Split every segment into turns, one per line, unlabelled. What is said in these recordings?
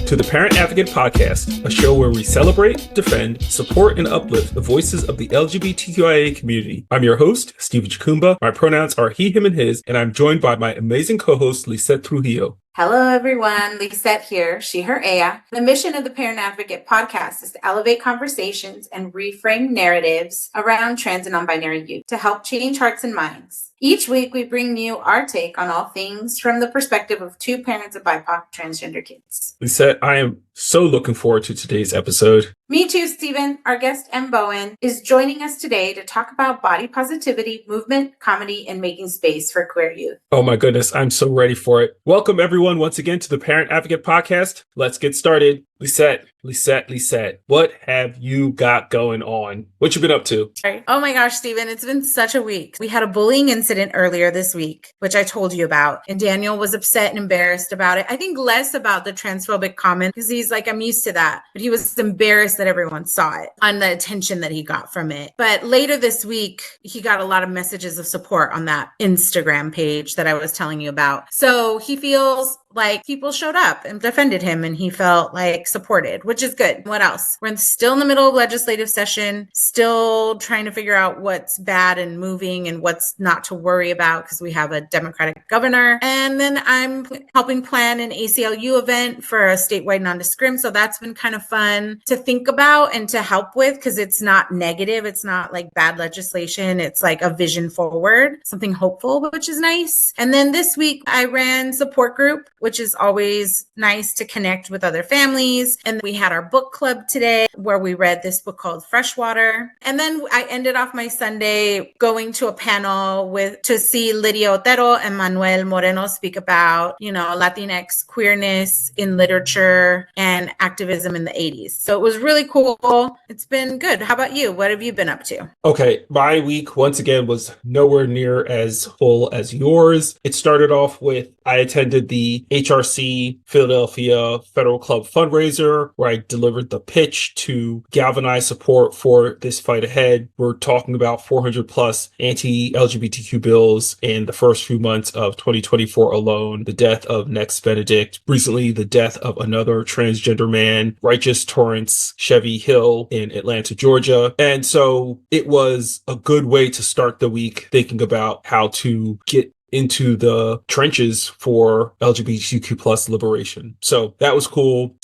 to the Parent Advocate Podcast, a show where we celebrate, defend, support, and uplift the voices of the LGBTQIA community. I'm your host, Stephen Chacumba. My pronouns are he, him, and his, and I'm joined by my amazing co-host, Lizette Trujillo.
Hello, everyone. Lizette here, she, her, ella. The mission of the Parent Advocate Podcast is to elevate conversations and reframe narratives around trans and non-binary youth to help change hearts and minds. Each week, we bring you our take on all things from the perspective of two parents of BIPOC transgender kids.
Lizette, I am so looking forward to today's episode.
Me too, Stephen. Our guest, Em Bowen, is joining us today to talk about body positivity, movement, comedy, and making space for queer youth.
Oh my goodness, I'm so ready for it. Welcome everyone once again to the Parent Advocate Podcast. Let's get started. Lizette, what have you got going on? What you been up to?
Oh my gosh, Stephen, it's been such a week. We had a bullying incident earlier this week, which I told you about, and Daniel was upset and embarrassed about it. I think less about the transphobic comment because he's like, I'm used to that, but he was embarrassed that everyone saw it on the attention that he got from it. But later this week, he got a lot of messages of support on that Instagram page that I was telling you about. So he feels like people showed up and defended him and he felt like supported, which is good. What else? We're still in the middle of legislative session, still trying to figure out what's bad and moving and what's not to worry about because we have a Democratic governor. And then I'm helping plan an ACLU event for a statewide non-discrim. So that's been kind of fun to think about and to help with because it's not negative. It's not like bad legislation. It's like a vision forward, something hopeful, which is nice. And then this week I ran support group, which is always nice to connect with other families. And we had our book club today where we read this book called Freshwater. And then I ended off my Sunday going to a panel to see Lydia Otero and Manuel Moreno speak about, Latinx queerness in literature and activism in the 80s. So it was really cool. It's been good. How about you? What have you been up to?
Okay, my week once again was nowhere near as full as yours. It started off with I attended the HRC Philadelphia Federal Club fundraiser where I delivered the pitch to galvanize support for this fight ahead. We're talking about 400 plus anti-LGBTQ bills in the first few months of 2024 alone. The death of Next Benedict, recently the death of another transgender man, Righteous Torrance Chevy Hill in Atlanta, Georgia. And so it was a good way to start the week thinking about how to get into the trenches for LGBTQ plus liberation. So that was cool.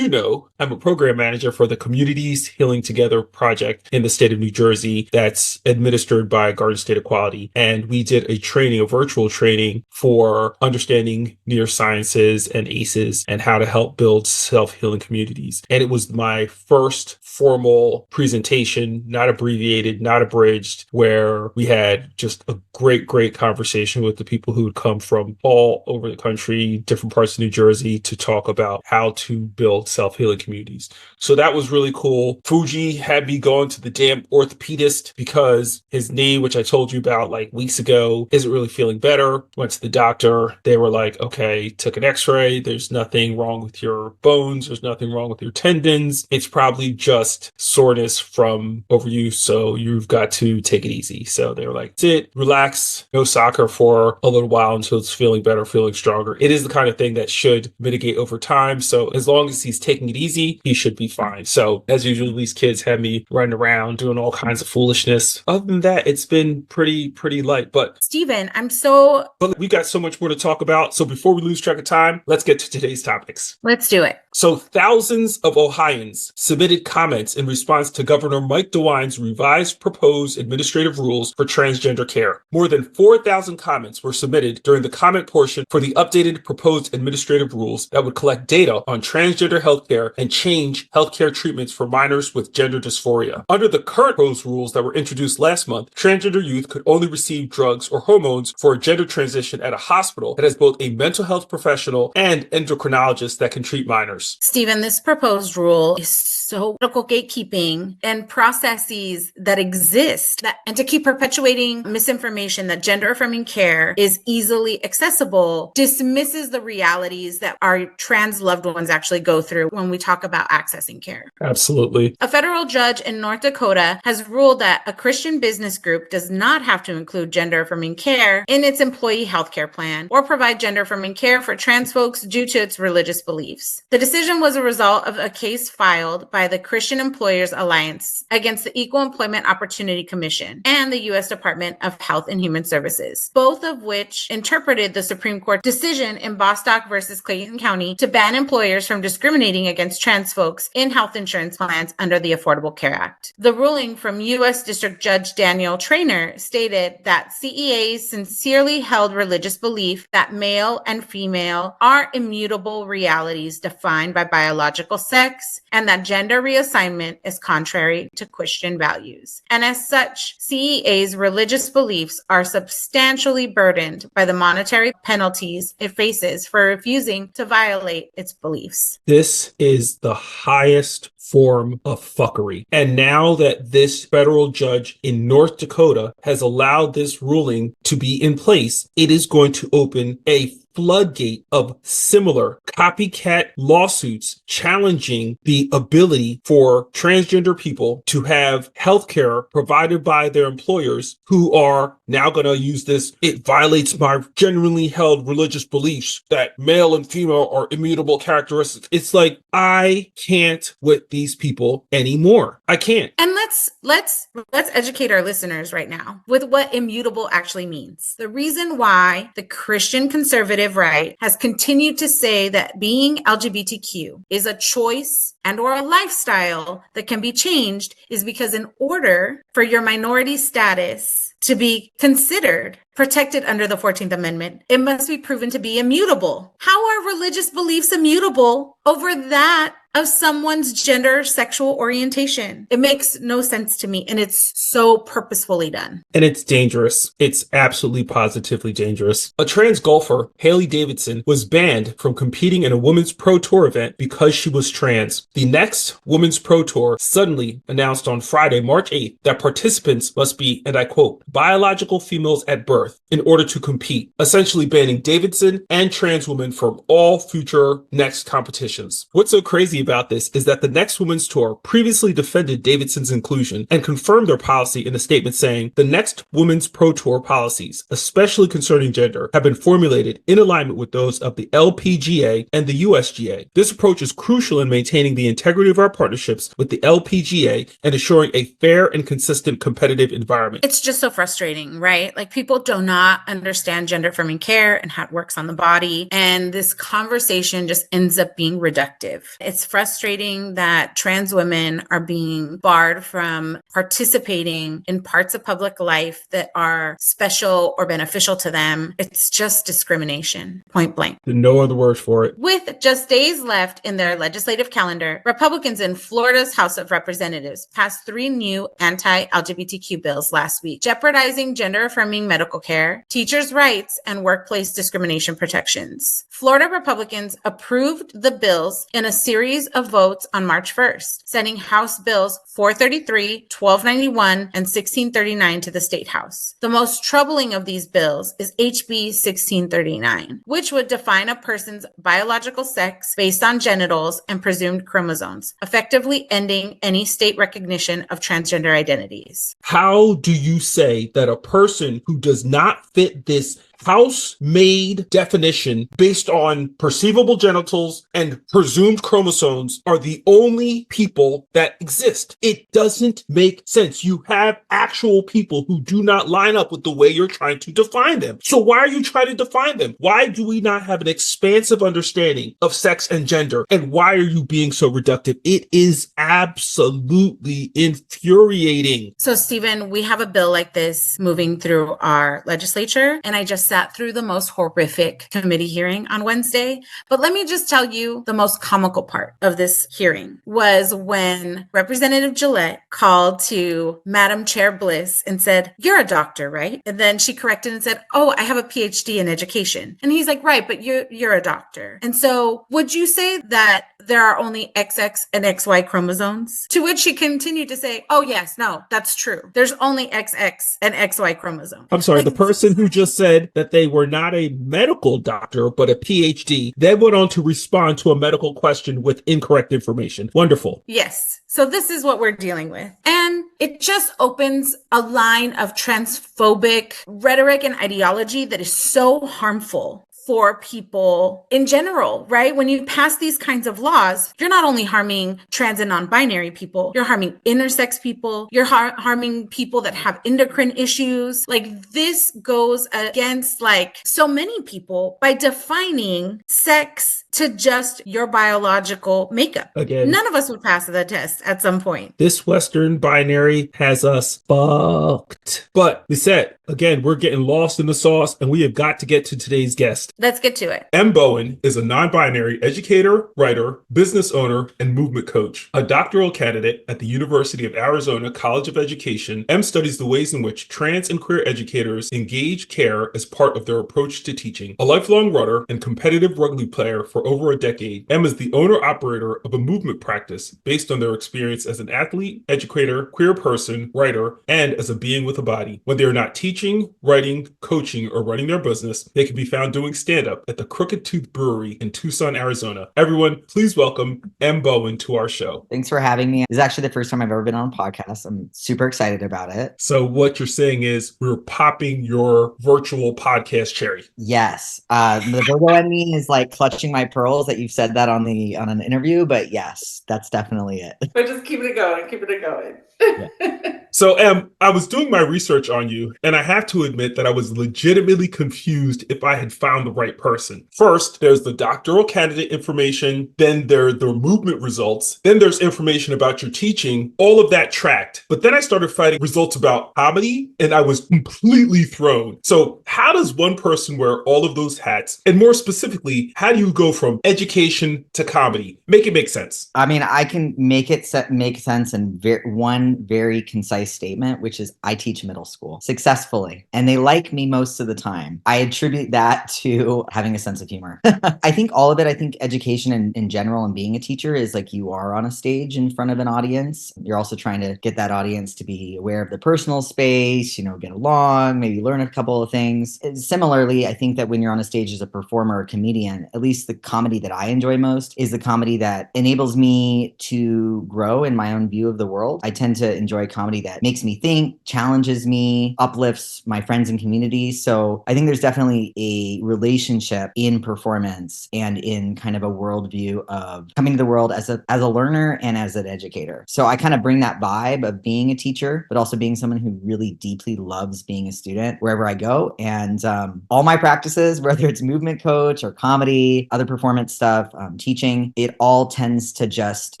I'm a program manager for the Communities Healing Together project in the state of New Jersey that's administered by Garden State Equality. And we did a virtual training for understanding neurosciences and ACEs and how to help build self-healing communities. And it was my first formal presentation, not abbreviated, not abridged, where we had just a great conversation with the people who would come from all over the country, different parts of New Jersey, to talk about how to build self-healing communities. So that was really cool. Fuji had me going to the damn orthopedist because his knee, which I told you about like weeks ago, isn't really feeling better. Went to the doctor. They were like, okay, took an x-ray. There's nothing wrong with your bones. There's nothing wrong with your tendons. It's probably just soreness from overuse. So you've got to take it easy. So they were like, sit, relax, no soccer for a little while until it's feeling better, feeling stronger. It is the kind of thing that should mitigate over time. So as long as he's taking it easy, he should be fine. So as usual, these kids had me running around doing all kinds of foolishness. Other than that, it's been pretty light. But
Stephen,
But we got so much more to talk about. So before we lose track of time, let's get to today's topics.
Let's do it.
So thousands of Ohioans submitted comments in response to Governor Mike DeWine's revised proposed administrative rules for transgender care. More than 4,000 comments were submitted during the comment portion for the updated proposed administrative rules that would collect data on transgender healthcare and change healthcare treatments for minors with gender dysphoria. Under the current proposed rules that were introduced last month, transgender youth could only receive drugs or hormones for a gender transition at a hospital that has both a mental health professional and endocrinologist that can treat minors.
Stephen, this proposed rule is so critical gatekeeping and processes that exist and to keep perpetuating misinformation that gender affirming care is easily accessible dismisses the realities that our trans loved ones actually go through when we talk about accessing care.
Absolutely.
A federal judge in North Dakota has ruled that a Christian business group does not have to include gender affirming care in its employee health care plan or provide gender affirming care for trans folks due to its religious beliefs. The decision decision was a result of a case filed by the Christian Employers Alliance against the Equal Employment Opportunity Commission and the U.S. Department of Health and Human Services, both of which interpreted the Supreme Court decision in Bostock versus Clayton County to ban employers from discriminating against trans folks in health insurance plans under the Affordable Care Act. The ruling from U.S. District Judge Daniel Traynor stated that CEAs sincerely held religious belief that male and female are immutable realities defined by biological sex and that gender reassignment is contrary to Christian values. And as such, CEA's religious beliefs are substantially burdened by the monetary penalties it faces for refusing to violate its beliefs.
This is the highest form of fuckery. And now that this federal judge in North Dakota has allowed this ruling to be in place, it is going to open a floodgate of similar copycat lawsuits challenging the ability for transgender people to have healthcare provided by their employers who are now going to use this. It violates my genuinely held religious beliefs that male and female are immutable characteristics. It's like, I can't with these people anymore. I can't.
And let's educate our listeners right now with what immutable actually means. The reason why the Christian conservative right has continued to say that being LGBTQ is a choice and or a lifestyle that can be changed is because in order for your minority status to be considered protected under the 14th Amendment, it must be proven to be immutable. How are religious beliefs immutable over that of someone's gender, sexual orientation? It makes no sense to me, and it's so purposefully done.
And it's dangerous. It's absolutely positively dangerous. A trans golfer, Hailey Davidson, was banned from competing in a women's pro tour event because she was trans. The next women's pro tour suddenly announced on Friday, March 8th, that participants must be, and I quote, biological females at birth in order to compete, essentially banning Davidson and trans women from all future next competitions. What's so crazy about this is that the Next Women's Tour previously defended Davidson's inclusion and confirmed their policy in a statement saying the Next Women's Pro Tour policies, especially concerning gender, have been formulated in alignment with those of the LPGA and the USGA. This approach is crucial in maintaining the integrity of our partnerships with the LPGA and ensuring a fair and consistent competitive environment.
It's just so frustrating, right? Like, people do not understand gender affirming care and how it works on the body. And this conversation just ends up being reductive. It's frustrating that trans women are being barred from participating in parts of public life that are special or beneficial to them. It's just discrimination, point blank.
No other words for it.
With just days left in their legislative calendar, Republicans in Florida's House of Representatives passed 3 new anti-LGBTQ bills last week, jeopardizing gender-affirming medical care, teachers' rights, and workplace discrimination protections. Florida Republicans approved the bills in a series of votes on March 1st, sending House Bills 433, 1291, and 1639 to the State House. The most troubling of these bills is HB 1639, which would define a person's biological sex based on genitals and presumed chromosomes, effectively ending any state recognition of transgender identities.
How do you say that a person who does not fit this house-made definition based on perceivable genitals and presumed chromosomes are the only people that exist? It doesn't make sense. You have actual people who do not line up with the way you're trying to define them. So why are you trying to define them? Why do we not have an expansive understanding of sex and gender? And why are you being so reductive? It is absolutely infuriating.
So, Stephen, we have a bill like this moving through our legislature, and I just sat through the most horrific committee hearing on Wednesday. But let me just tell you, the most comical part of this hearing was when Representative Gillette called to Madam Chair Bliss and said, "You're a doctor, right?" And then she corrected and said, "Oh, I have a PhD in education." And he's like, "Right, but you're a doctor." And so would you say that there are only XX and XY chromosomes? To which she continued to say, "Oh, yes, no, that's true. There's only XX and XY chromosomes."
I'm sorry, the person who just said that they were not a medical doctor, but a PhD, then went on to respond to a medical question with incorrect information. Wonderful.
Yes. So this is what we're dealing with. And it just opens a line of transphobic rhetoric and ideology that is so harmful for people in general, right? When you pass these kinds of laws, you're not only harming trans and non-binary people, you're harming intersex people, you're harming people that have endocrine issues. Like, this goes against like so many people by defining sex to just your biological makeup.
Again,
none of us would pass the test at some point.
This Western binary has us fucked. But Lisette, again, we're getting lost in the sauce, and we have got to get to today's guest.
Let's get to it.
Em Bowen is a non-binary educator, writer, business owner, and movement coach. A doctoral candidate at the University of Arizona College of Education, Em studies the ways in which trans and queer educators engage care as part of their approach to teaching. A lifelong runner and competitive rugby player for over a decade, Em is the owner-operator of a movement practice based on their experience as an athlete, educator, queer person, writer, and as a being with a body. When they are not teaching, writing, coaching, or running their business, they can be found doing stand-up at the Crooked Tooth Brewery in Tucson, Arizona. Everyone, please welcome Em Bowen to our show.
Thanks for having me. This is actually the first time I've ever been on a podcast. I'm super excited about it.
So what you're saying is we're popping your virtual podcast cherry.
Yes. The Virgo in me is like clutching my pearls that you've said that on an interview, but yes, that's definitely it.
We're just keeping it going, keeping it going.
Yeah.
So, Em, I was doing my research on you, and I have to admit that I was legitimately confused if I had found the right person. First, there's the doctoral candidate information, then there are the movement results, then there's information about your teaching, all of that tracked. But then I started finding results about comedy, and I was completely thrown. So how does one person wear all of those hats? And more specifically, how do you go from education to comedy? Make it make sense.
I mean, I can make it make sense in one very concise statement, which is I teach middle school successfully, and they like me most of the time. I attribute that to having a sense of humor. I think all of it, I think education in general and being a teacher is like you are on a stage in front of an audience. You're also trying to get that audience to be aware of the personal space, get along, maybe learn a couple of things. Similarly, I think that when you're on a stage as a performer or comedian, at least the comedy that I enjoy most is the comedy that enables me to grow in my own view of the world. I tend to enjoy comedy that makes me think, challenges me, uplifts my friends and community. So I think there's definitely a relationship in performance and in kind of a worldview of coming to the world as a learner and as an educator. So I kind of bring that vibe of being a teacher, but also being someone who really deeply loves being a student wherever I go. And all my practices, whether it's movement coach or comedy, other performance stuff, teaching, it all tends to just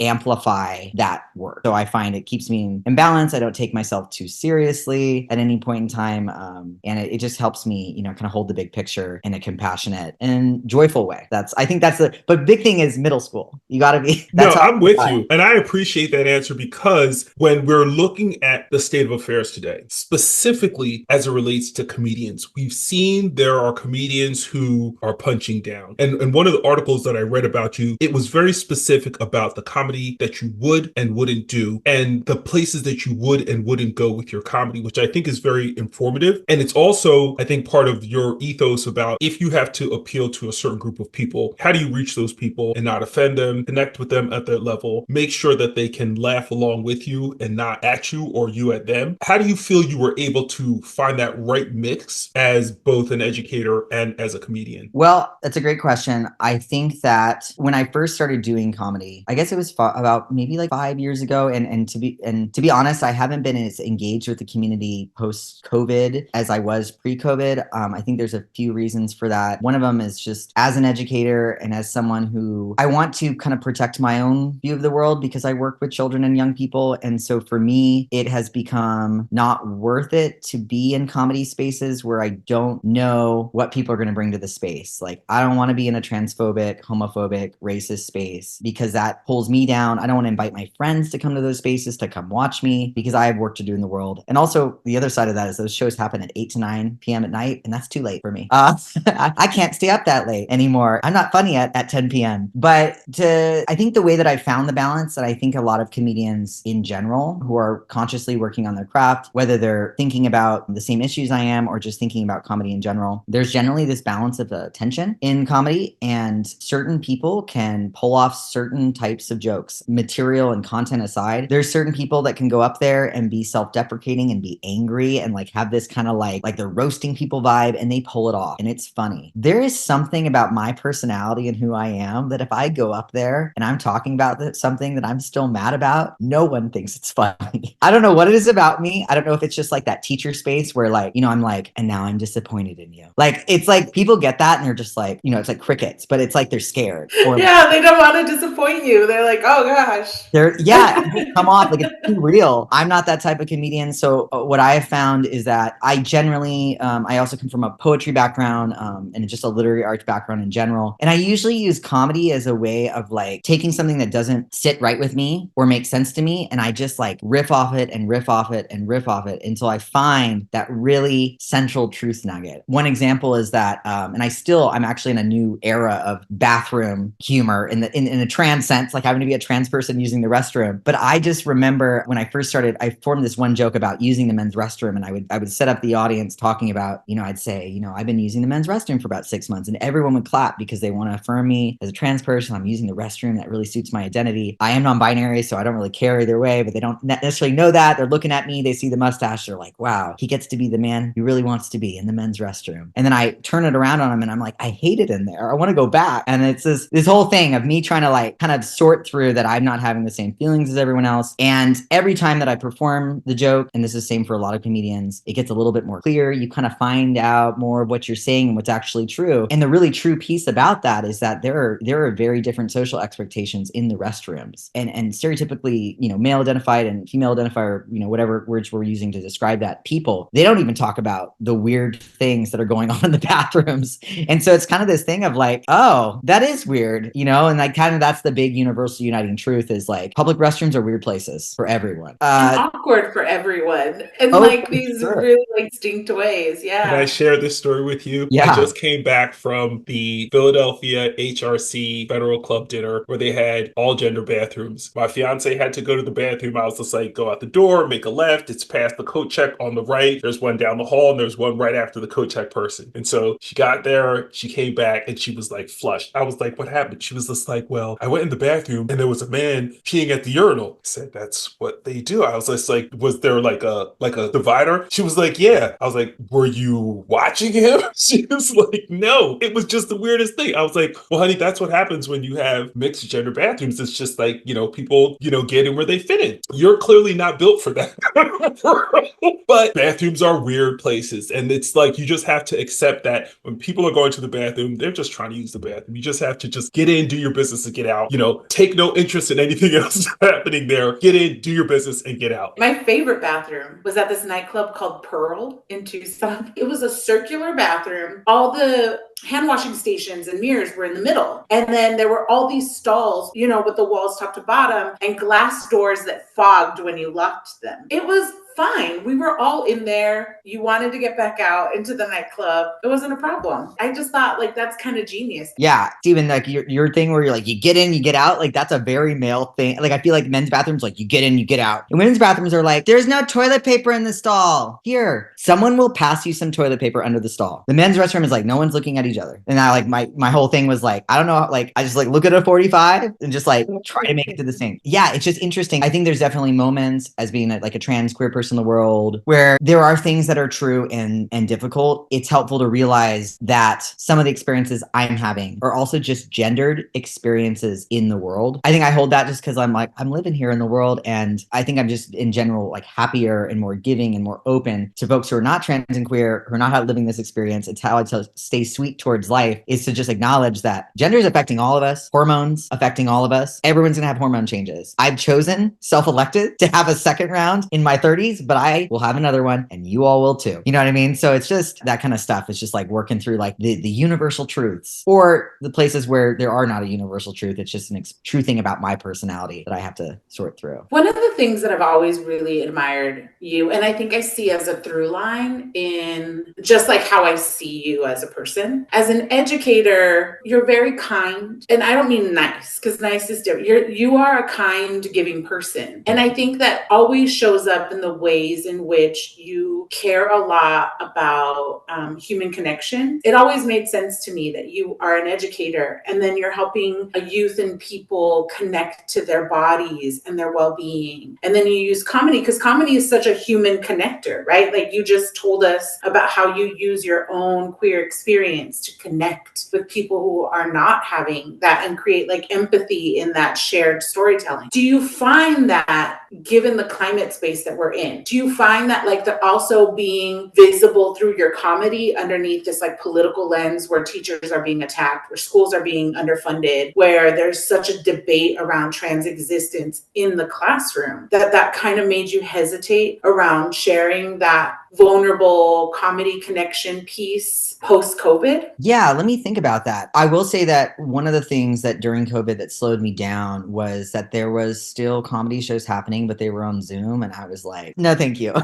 amplify that work. So I find it keeps me in balance. I don't take myself too seriously at any point in time. And it just helps me, kind of hold the big picture in a compassionate and joyful way. But big thing is middle school. You got to be.
I'm with you. And I appreciate that answer because when we're looking at the state of affairs today, specifically as it relates to comedians, we've seen there are comedians who are punching down. And one of the articles that I read about you, it was very specific about the comedy that you would and wouldn't do and the places that you would and wouldn't go with your comedy, which I think is very informative. And it's also, I think, part of your ethos about if you have to appeal to a certain group of people, how do you reach those people and not offend them, connect with them at their level, make sure that they can laugh along with you and not at you or you at them? How do you feel you were able to find that right mix as both an educator and as a comedian?
Well, that's a great question. I think that when I first started doing comedy, I guess it was about maybe like 5 years ago. And to be honest, I haven't been as engaged with the community post-COVID as I was pre-COVID. I think there's a few reasons for that. One of them is just as an educator and as someone who I want to kind of protect my own view of the world because I work with children and young people. And so for me, it has become not worth it to be in comedy spaces where I don't know what people are going to bring to the space. Like, I don't want to be in a transphobic, homophobic, racist space because that pulls me down. I don't want to invite my friends to come to those spaces to come watch me because I have work to do in the world. And also the other side of that is those shows happen at 8 to 9 p.m. at night, and that's too late for me. I can't stay up that late anymore. I'm not funny at 10 p.m. But I think the way that I found the balance that I think a lot of comedians in general who are consciously working on their craft, whether they're thinking about the same issues I am or just thinking about comedy in general, there's generally this balance of tension in comedy, and certain people can pull off certain types of jokes, material and content aside. There's certain people people that can go up there and be self-deprecating and be angry and like have this kind of like they're roasting people vibe, and they pull it off and it's funny. There is something about my personality and who I am that if I go up there and I'm talking about something that I'm still mad about, no one thinks it's funny. I don't know what it is about me. I don't know if it's just like that teacher space where like, you know, I'm like, and now I'm disappointed in you. Like, it's like people get that and they're just like, you know, it's like crickets, but it's like they're scared. Or
yeah, they don't want to disappoint you. They're like, oh gosh.
it come off like it's too real. I'm not that type of comedian. So what I have found is that I generally, I also come from a poetry background and just a literary arts background in general. And I usually use comedy as a way of like taking something that doesn't sit right with me or make sense to me. And I just like riff off it and riff off it and riff off it until I find that really central truth nugget. One example is that, and I'm actually in a new era of bathroom humor in a trans sense, like having to be a trans person using the restroom. But I just remember when I first started, I formed this one joke about using the men's restroom, and I would set up the audience talking about, you know, I'd say, you know, I've been using the men's restroom for about 6 months, and everyone would clap because they want to affirm me as a trans person. I'm using the restroom. That really suits my identity. I am non-binary, so I don't really care either way, but they don't necessarily know that. They're looking at me, they see the mustache, they're like, wow, he gets to be the man he really wants to be in the men's restroom. And then I turn it around on him and I'm like, I hate it in there. I want to go back. And it's this whole thing of me trying to like kind of sort through that I'm not having the same feelings as everyone else. And every time that I perform the joke, and this is the same for a lot of comedians, it gets a little bit more clear. You kind of find out more of what you're saying and what's actually true. And the really true piece about that is that there are very different social expectations in the restrooms. And stereotypically, you know, male identified and female identified, or, you know, whatever words we're using to describe that, people, they don't even talk about the weird things that are going on in the bathrooms. And so it's kind of this thing of like, oh, that is weird, you know, and like kind of that's the big universal uniting truth is like public restrooms are weird places for everyone.
And awkward for everyone in like these really like distinct ways. Yeah.
Can I share this story with you?
Yeah.
I just came back from the Philadelphia HRC Federal Club dinner where they had all gender bathrooms. My fiance had to go to the bathroom. I was just like, go out the door, make a left. It's past the coat check on the right. There's one down the hall and there's one right after the coat check person. And so she got there, she came back and she was like flushed. I was like, what happened? She was just like, well, I went in the bathroom and there was a man peeing at the urinal. I said, that's what they do. I was just like, was there like a divider? She was like, yeah. I was like, were you watching him? She was like, no. It was just the weirdest thing. I was like, well, honey, that's what happens when you have mixed gender bathrooms. It's just like, you know, people, you know, get in where they fit in. You're clearly not built for that. But bathrooms are weird places. And it's like, you just have to accept that when people are going to the bathroom, they're just trying to use the bathroom. You just have to just get in, do your business and get out. You know, take no interest in anything else happening there. Get in, do your business and get out.
My favorite bathroom was at this nightclub called Pearl in Tucson. It was a circular bathroom. All the hand washing stations and mirrors were in the middle. And then there were all these stalls, you know, with the walls top to bottom and glass doors that fogged when you locked them. It was fine. We were all in there. You wanted to get back out into the nightclub. It wasn't a problem. I just thought like that's kind of genius.
Yeah, Stephen, like your thing where you're like, you get in, you get out, like that's a very male thing. Like I feel like men's bathrooms, like you get in, you get out. And women's bathrooms are like, there's no toilet paper in the stall. Here, someone will pass you some toilet paper under the stall. The men's restroom is like, no one's looking at each other. And I like my whole thing was like, I don't know, like I just like look at a 45 and just like try to make it to the sink. Yeah, it's just interesting. I think there's definitely moments as being like a trans queer person in the world where there are things that are true and difficult. It's helpful to realize that some of the experiences I'm having are also just gendered experiences in the world. I think I hold that just because I'm like, I'm living here in the world. And I think I'm just in general like happier and more giving and more open to folks who are not trans and queer, who are not living this experience. It's how I stay sweet towards life is to just acknowledge that gender is affecting all of us, hormones affecting all of us. Everyone's gonna have hormone changes. I've chosen self-elected to have a second round in my 30s, but I will have another one and you all will too. You know what I mean? So it's just that kind of stuff. It's just like working through like the universal truths or the places where there are not a universal truth. It's just true thing about my personality that I have to sort through.
One of the things that I've always really admired you, and I think I see as a through line in just like how I see you as a person, Stephen, as an educator, you're very kind. And I don't mean nice, because nice is different. You are a kind, giving person. And I think that always shows up in the ways in which you care a lot about human connection. It always made sense to me that you are an educator and then you're helping a youth and people connect to their bodies and their well-being. And then you use comedy, because comedy is such a human connector, right? Like you just told us about how you use your own queer experience to connect with people who are not having that and create like empathy in that shared storytelling. Do you find that, given the climate space that we're in, do you find that like they're also being visible through your comedy underneath this like political lens where teachers are being attacked, where schools are being underfunded, where there's such a debate around trans existence in the classroom, that kind of made you hesitate around sharing that vulnerable comedy connection piece post-COVID?
Yeah, let me think about that. I will say that one of the things that during COVID that slowed me down was that there was still comedy shows happening, but they were on Zoom. And I was like, no, thank you.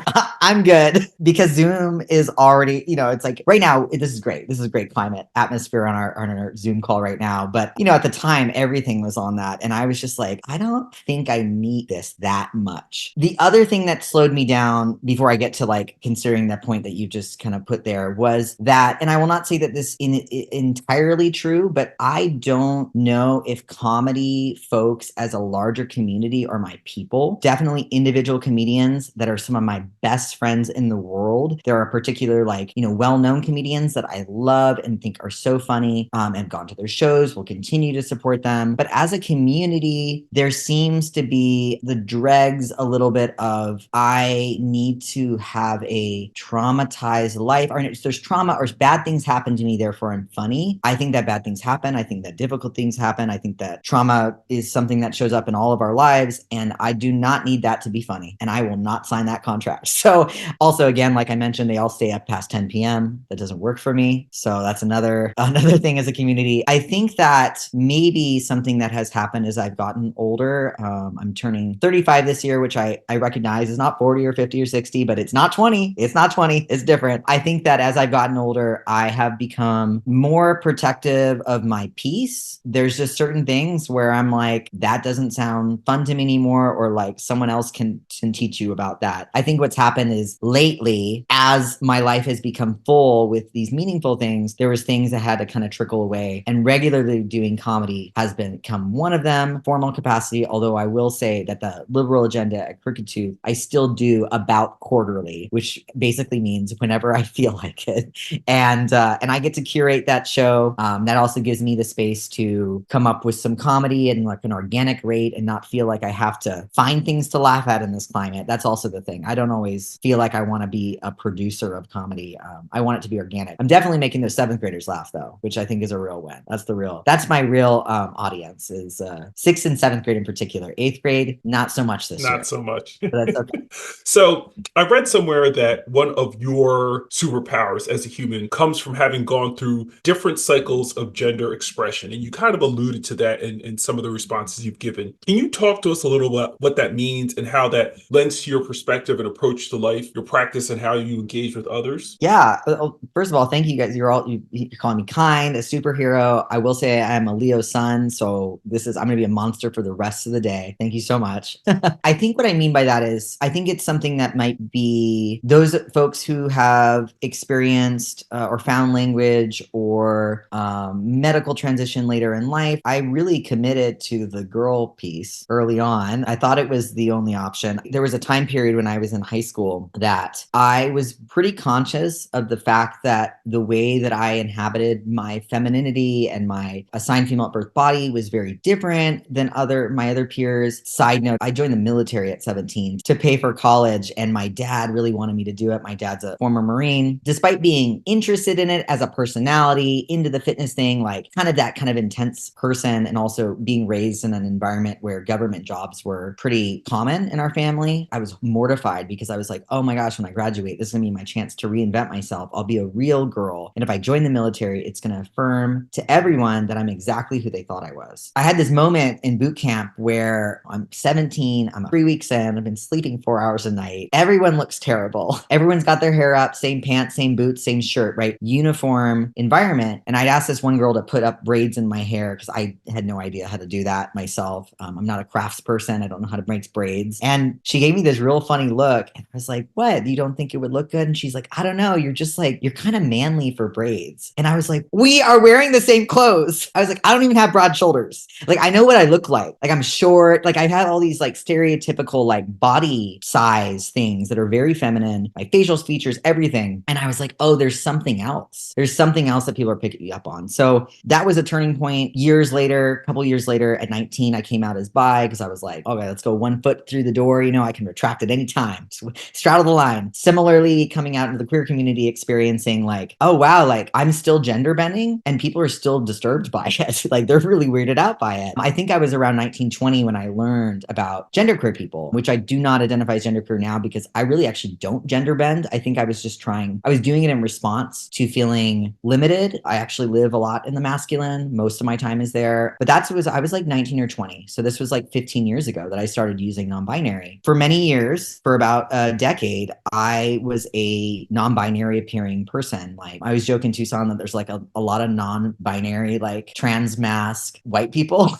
I'm good, because Zoom is already, it's like right now, this is great. This is a great climate atmosphere on our Zoom call right now. But, at the time, everything was on that. And I was just like, I don't think I need this that much. The other thing that slowed me down before I get to like considering that point that you just kind of put there was that, and I will not say that this is entirely true, but I don't know if comedy folks as a larger community are my people. Definitely individual comedians that are some of my best friends in the world. There are particular well-known comedians that I love and think are so funny, and gone to their shows, will continue to support them. But as a community, there seems to be the dregs a little bit of, I need to have a traumatized life, or there's trauma or bad things happen to me, therefore I'm funny. I think that bad things happen. I think that difficult things happen. I think that trauma is something that shows up in all of our lives, and I do not need that to be funny, and I will not sign that contract. So also, again, like I mentioned, they all stay up past 10 p.m. That doesn't work for me. So that's another thing as a community. I think that maybe something that has happened as I've gotten older. I'm turning 35 this year, which I recognize is not 40 or 50 or 60, but it's not 20. It's not 20. It's different. I think that as I've gotten older, I have become more protective of my peace. There's just certain things where I'm like, that doesn't sound fun to me anymore, or like someone else can teach you about that. I think what's happened is lately, as my life has become full with these meaningful things, there was things that had to kind of trickle away, and regularly doing comedy has become one of them, formal capacity. Although I will say that the liberal agenda at Crooked Tooth, I still do about quarterly, which basically means whenever I feel like it. And I get to curate that show. That also gives me the space to come up with some comedy and like an organic rate and not feel like I have to find things to laugh at in this climate. That's also the thing. I don't always feel like I want to be a producer of comedy. I want it to be organic. I'm definitely making those 7th graders laugh though, which I think is a real win. That's my real audience is 6th and 7th grade in particular. 8th grade, not so much this year.
Not so much.
But that's okay.
So I read somewhere that one of your superpowers as a human comes from having gone through different cycles of gender expression. And you kind of alluded to that in some of the responses you've given. Can you talk to us a little about what that means and how that lends to your perspective and approach to life, your practice, and how you engage with others?
Yeah. First of all, thank you guys. You're calling me kind, a superhero. I will say I'm a Leo sun, so I'm going to be a monster for the rest of the day. Thank you so much. I think what I mean by that is I think it's something that might be those folks who have experienced or found language or medical transition later in life. I really committed to the girl piece early on. I thought it was the only option. There was a time period when I was in high school that I was pretty conscious of the fact that the way that I inhabited my femininity and my assigned female at birth body was very different than my other peers. Side note, I joined the military at 17 to pay for college, and my dad really wanted me to do it. My dad's a former Marine. Despite being interested in it as a personality, into the fitness thing, like kind of that kind of intense person, and also being raised in an environment where government jobs were pretty common in our family, I was mortified because I was like, oh my gosh, when I graduate, this is going to be my chance to reinvent myself. I'll be a real girl. And if I join the military, it's going to affirm to everyone that I'm exactly who they thought I was. I had this moment in boot camp where I'm 17, I'm 3 weeks in, I've been sleeping 4 hours a night. Everyone looks terrible. everyone's got their hair up, same pants, same boots, same shirt, right? Uniform environment. And I'd asked this one girl to put up braids in my hair because I had no idea how to do that myself. I'm not a crafts person. I don't know how to make braids. And she gave me this real funny look. And I was like, what? You don't think it would look good? And she's like, I don't know. You're just like, you're kind of manly for braids. And I was like, we are wearing the same clothes. I was like, I don't even have broad shoulders. Like, I know what I look like. Like, I'm short. Like, I have all these like stereotypical like body size things that are very feminine, my facial features, everything. And I was like, oh, there's something else. There's something else that people are picking me up on. So that was a turning point. Years later, a couple years later, at 19, I came out as bi because I was like, okay, let's go 1 foot through the door. You know, I can retract at any time. Straddle the line. Similarly, coming out into the queer community, experiencing like, oh, wow, like I'm still gender bending and people are still disturbed by it. Like they're really weirded out by it. I think I was around 19, 20 when I learned about genderqueer people, which I do not identify as genderqueer now because I really actually don't gender bend. I think I was just I was doing it in response to feeling limited. I actually live a lot in the masculine. Most of my time is there. But I was like 19 or 20. So this was like 15 years ago that I started using non-binary. For many years, for about a decade, I was a non-binary appearing person. Like I was joking Tucson that there's like a lot of non-binary, like trans mask white people.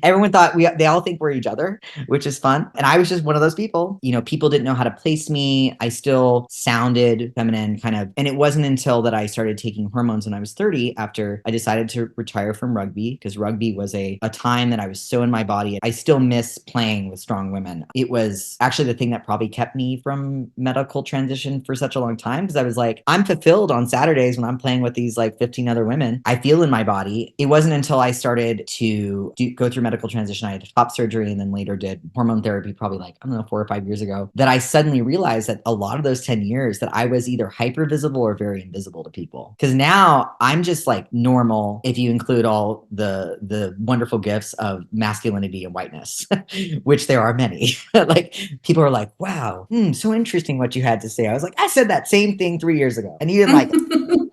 Everyone thought they all think we're each other, which is fun. And I was just one of those people. You know, people didn't know how to place me. I still sounded feminine kind of. And it wasn't until that I started taking hormones when I was 30 after I decided to retire from rugby because rugby was a time that I was so in my body. I still miss playing with strong women. It was actually the thing that probably kept me from medical transition for such a long time because I was like, I'm fulfilled on Saturdays when I'm playing with these like 15 other women. I feel in my body. It wasn't until I started to go through medical transition, I had top surgery and then later did hormone therapy probably like, I don't know, 4 or 5 years ago, that I suddenly realized that a lot of those 10 years that I was either hyper visible or very invisible to people. Because now I'm just like normal if you include all the wonderful gifts of masculinity and whiteness, which there are many. Like people are like, wow, so interesting what you had to say. I was like, I said that same thing 3 years ago and you didn't like it.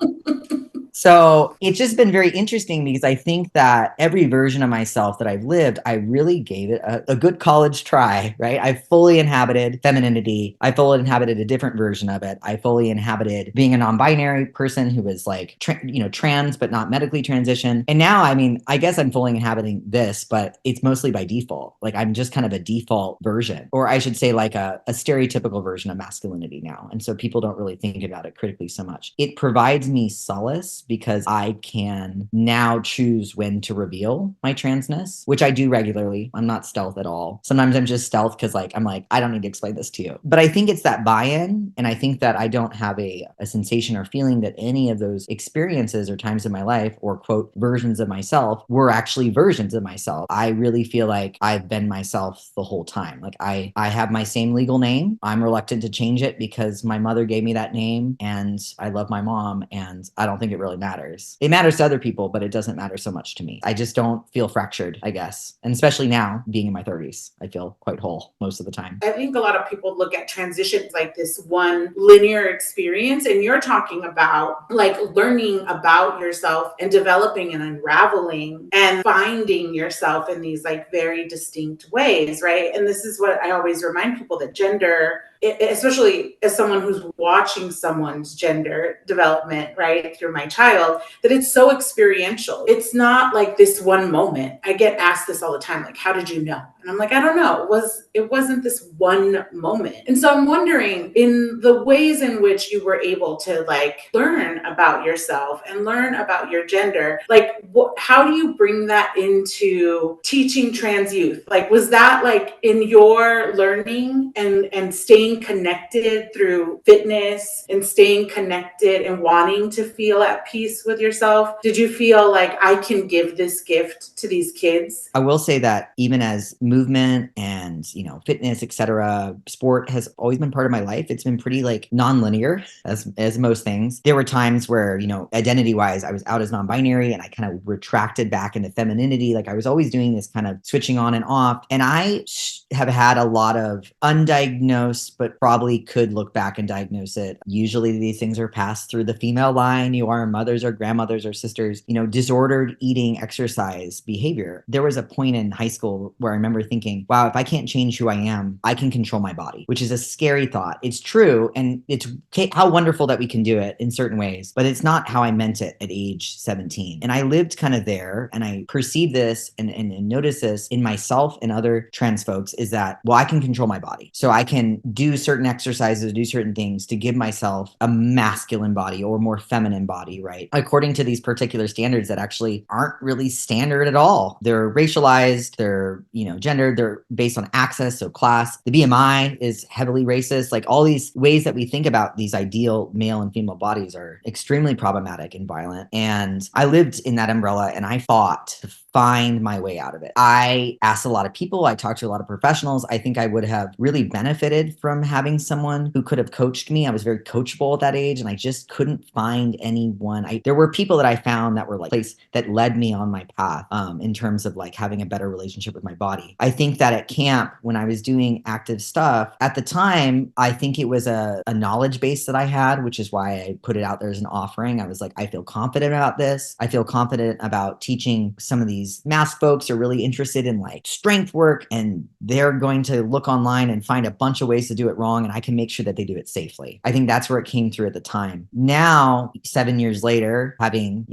So it's just been very interesting because I think that every version of myself that I've lived, I really gave it a good college try, right? I fully inhabited femininity. I fully inhabited a different version of it. I fully inhabited being a non-binary person who was like, trans, but not medically transitioned. And now, I mean, I guess I'm fully inhabiting this, but it's mostly by default. Like I'm just kind of a default version, or I should say like a stereotypical version of masculinity now. And so people don't really think about it critically so much. It provides me solace because I can now choose when to reveal my transness, which I do regularly. I'm not stealth at all. Sometimes I'm just stealth because I'm like, I don't need to explain this to you. But I think it's that buy-in. And I think that I don't have a sensation or feeling that any of those experiences or times in my life or quote versions of myself were actually versions of myself. I really feel like I've been myself the whole time. Like I have my same legal name. I'm reluctant to change it because my mother gave me that name and I love my mom and I don't think it really matters. It matters to other people, but it doesn't matter so much to me. I just don't feel fractured, I guess. And especially now, being in my 30s, I feel quite whole most of the time.
I think a lot of people look at transitions like this one linear experience, and you're talking about like learning about yourself and developing and unraveling and finding yourself in these like very distinct ways, right? And this is what I always remind people, that gender, especially as someone who's watching someone's gender development, right, through my child, that it's so experiential. It's not like this one moment. I get asked this all the time, like, how did you know? And I'm like, I don't know. It wasn't this one moment. And so I'm wondering, in the ways in which you were able to like learn about yourself and learn about your gender, like how do you bring that into teaching trans youth? Like, was that like in your learning and staying connected through fitness and staying connected and wanting to feel at peace with yourself? Did you feel like I can give this gift to these kids?
I will say that even as movement and, fitness, etc., sport has always been part of my life. It's been pretty like non-linear as most things. There were times where, identity wise, I was out as non-binary and I kind of retracted back into femininity. Like I was always doing this kind of switching on and off. And I have had a lot of undiagnosed, but probably could look back and diagnose it. Usually these things are passed through the female line. You are mothers or grandmothers or sisters, disordered eating, exercise, behavior. There was a point in high school where I remember thinking, wow, if I can't change who I am, I can control my body, which is a scary thought. It's true. And it's how wonderful that we can do it in certain ways, but it's not how I meant it at age 17. And I lived kind of there, and I perceived this and noticed this in myself and other trans folks, is that, well, I can control my body. So I can do certain exercises, do certain things to give myself a masculine body or more feminine body, right? According to these particular standards that actually aren't really standard at all. They're racialized, they're, gendered, they're based on access, so class. The BMI is heavily racist. Like all these ways that we think about these ideal male and female bodies are extremely problematic and violent. And I lived in that umbrella, and I fought to find my way out of it. I asked a lot of people. I talked to a lot of professionals. I think I would have really benefited from having someone who could have coached me. I was very coachable at that age, and I just couldn't find anyone. There were people that I found that were like place that led me on my path in terms of like having a better relationship with my body. I think that at camp, when I was doing active stuff at the time, I think it was a knowledge base that I had, which is why I put it out there as an offering. I was like, I feel confident about this. I feel confident about teaching some of these mask folks are really interested in like strength work, and they're going to look online and find a bunch of ways to do it wrong, and I can make sure that they do it safely. I think that's where it came through at the time. Now, 7 years later, having,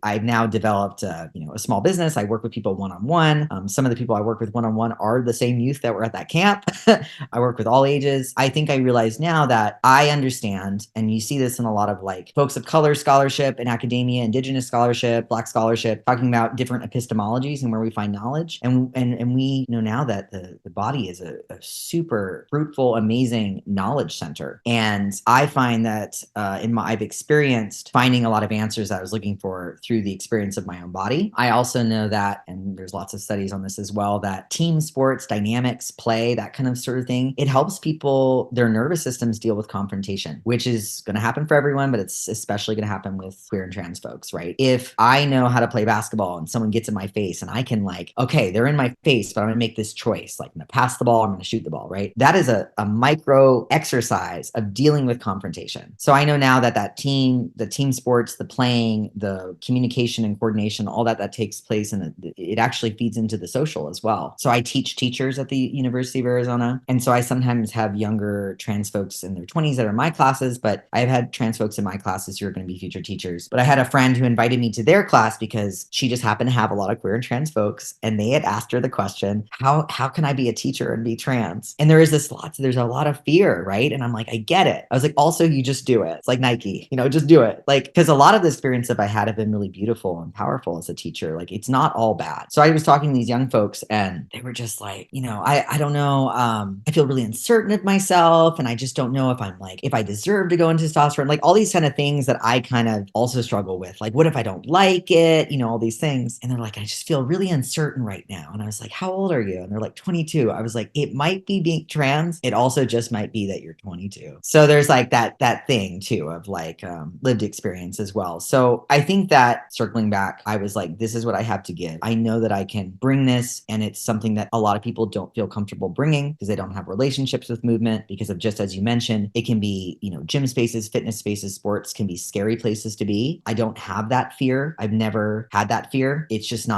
I've now developed a small business. I work with people one-on-one. Some of the people I work with one-on-one are the same youth that were at that camp. I work with all ages. I think I realize now that I understand, and you see this in a lot of like folks of color scholarship in academia, indigenous scholarship, Black scholarship, talking about different epistemologies and where we find knowledge. And we know now that the body is a super fruitful, amazing knowledge center. And I find that I've experienced finding a lot of answers that I was looking for through the experience of my own body. I also know that, and there's lots of studies on this as well, that team sports, dynamics, play, that kind of sort of thing, it helps people, their nervous systems deal with confrontation, which is going to happen for everyone, but it's especially going to happen with queer and trans folks, right? If I know how to play basketball and someone gets in my face and I can like, okay, they're in my face, but I'm going to make this choice. Like I'm going to pass the ball, I'm going to shoot the ball, right? That is a micro exercise of dealing with confrontation. So I know now that the team sports, the playing, the communication and coordination, all that takes place, and it actually feeds into the social as well. So I teach teachers at the University of Arizona. And so I sometimes have younger trans folks in their 20s that are in my classes, but I've had trans folks in my classes who are going to be future teachers. But I had a friend who invited me to their class because she just happened to have a lot of queer and trans folks, and they had asked her the question, how can I be a teacher and be trans? And there's a lot of fear, right? And I'm like, I get it. I was like, also, you just do it. It's like Nike, just do it. Like, because a lot of the experience that I had have been really beautiful and powerful as a teacher. Like, it's not all bad. So I was talking to these young folks, and they were just like, I don't know. I feel really uncertain of myself, and I just don't know if I deserve to go into testosterone, like all these kind of things that I kind of also struggle with. Like, what if I don't like it? All these things. And they're like, I just feel really uncertain right now. And I was like, how old are you? And they're like, 22. I was like, it might be being trans. It also just might be that you're 22. So there's like that thing too of like lived experience as well. So I think that circling back, I was like, this is what I have to give. I know that I can bring this, and it's something that a lot of people don't feel comfortable bringing because they don't have relationships with movement, because of, just as you mentioned, it can be, gym spaces, fitness spaces, sports can be scary places to be. I don't have that fear. I've never had that fear. It's just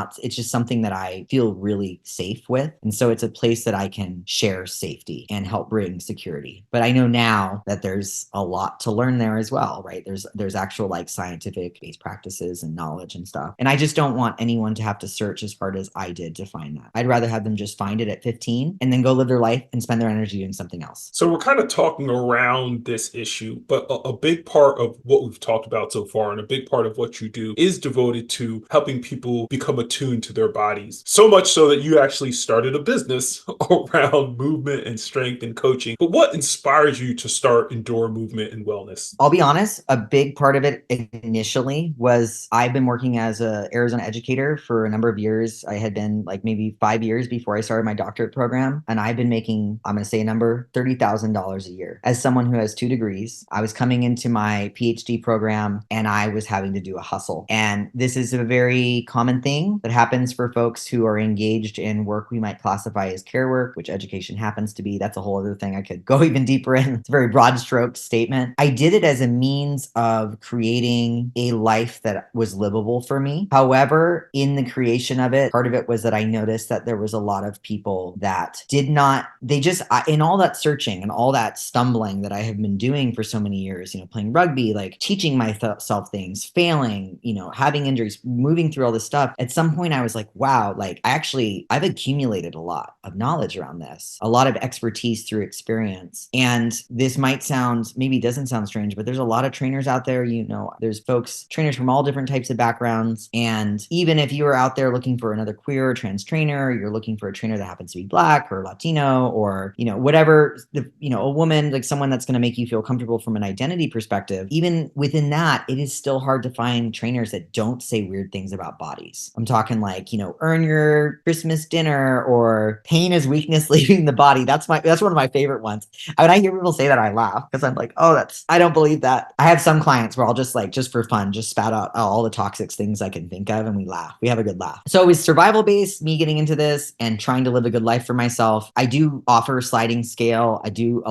something that I feel really safe with. And so it's a place that I can share safety and help bring security. But I know now that there's a lot to learn there as well, right? There's actual like scientific based practices and knowledge and stuff. And I just don't want anyone to have to search as hard as I did to find that. I'd rather have them just find it at 15 and then go live their life and spend their energy doing something else.
So we're kind of talking around this issue, but a big part of what we've talked about so far, and a big part of what you do, is devoted to helping people become attuned to their bodies. So much so that you actually started a business around movement and strength and coaching. But what inspires you to start Endure Movement and Wellness?
I'll be honest, a big part of it initially was I've been working as an Arizona educator for a number of years. I had been like maybe 5 years before I started my doctorate program. And I've been making, I'm going to say a number, $30,000 a year. As someone who has 2 degrees, I was coming into my PhD program and I was having to do a hustle. And this is a very common thing that happens for folks who are engaged in work we might classify as care work, which education happens to be. That's a whole other thing I could go even deeper in. It's a very broad stroke statement. I did it as a means of creating a life that was livable for me. However, in the creation of it, part of it was that I noticed that there was a lot of people that did not, in all that searching and all that stumbling that I have been doing for so many years, playing rugby, like teaching myself things, failing, having injuries, moving through all this stuff. At some point I was like, wow, like I've accumulated a lot of knowledge around this, a lot of expertise through experience. And this might sound, maybe doesn't sound strange, but there's a lot of trainers out there, there's trainers from all different types of backgrounds. And even if you are out there looking for another queer or trans trainer, you're looking for a trainer that happens to be Black or Latino or, whatever, a woman, like someone that's going to make you feel comfortable from an identity perspective, even within that, it is still hard to find trainers that don't say weird things about bodies. I'm talking like, earn your Christmas dinner or pain is weakness leaving the body. That's one of my favorite ones. When I hear people say that, I laugh because I'm like, oh, I don't believe that. I have some clients where I'll just for fun, just spout out all the toxic things I can think of and we laugh. We have a good laugh. So it was survival based, me getting into this and trying to live a good life for myself. I do offer sliding scale. I do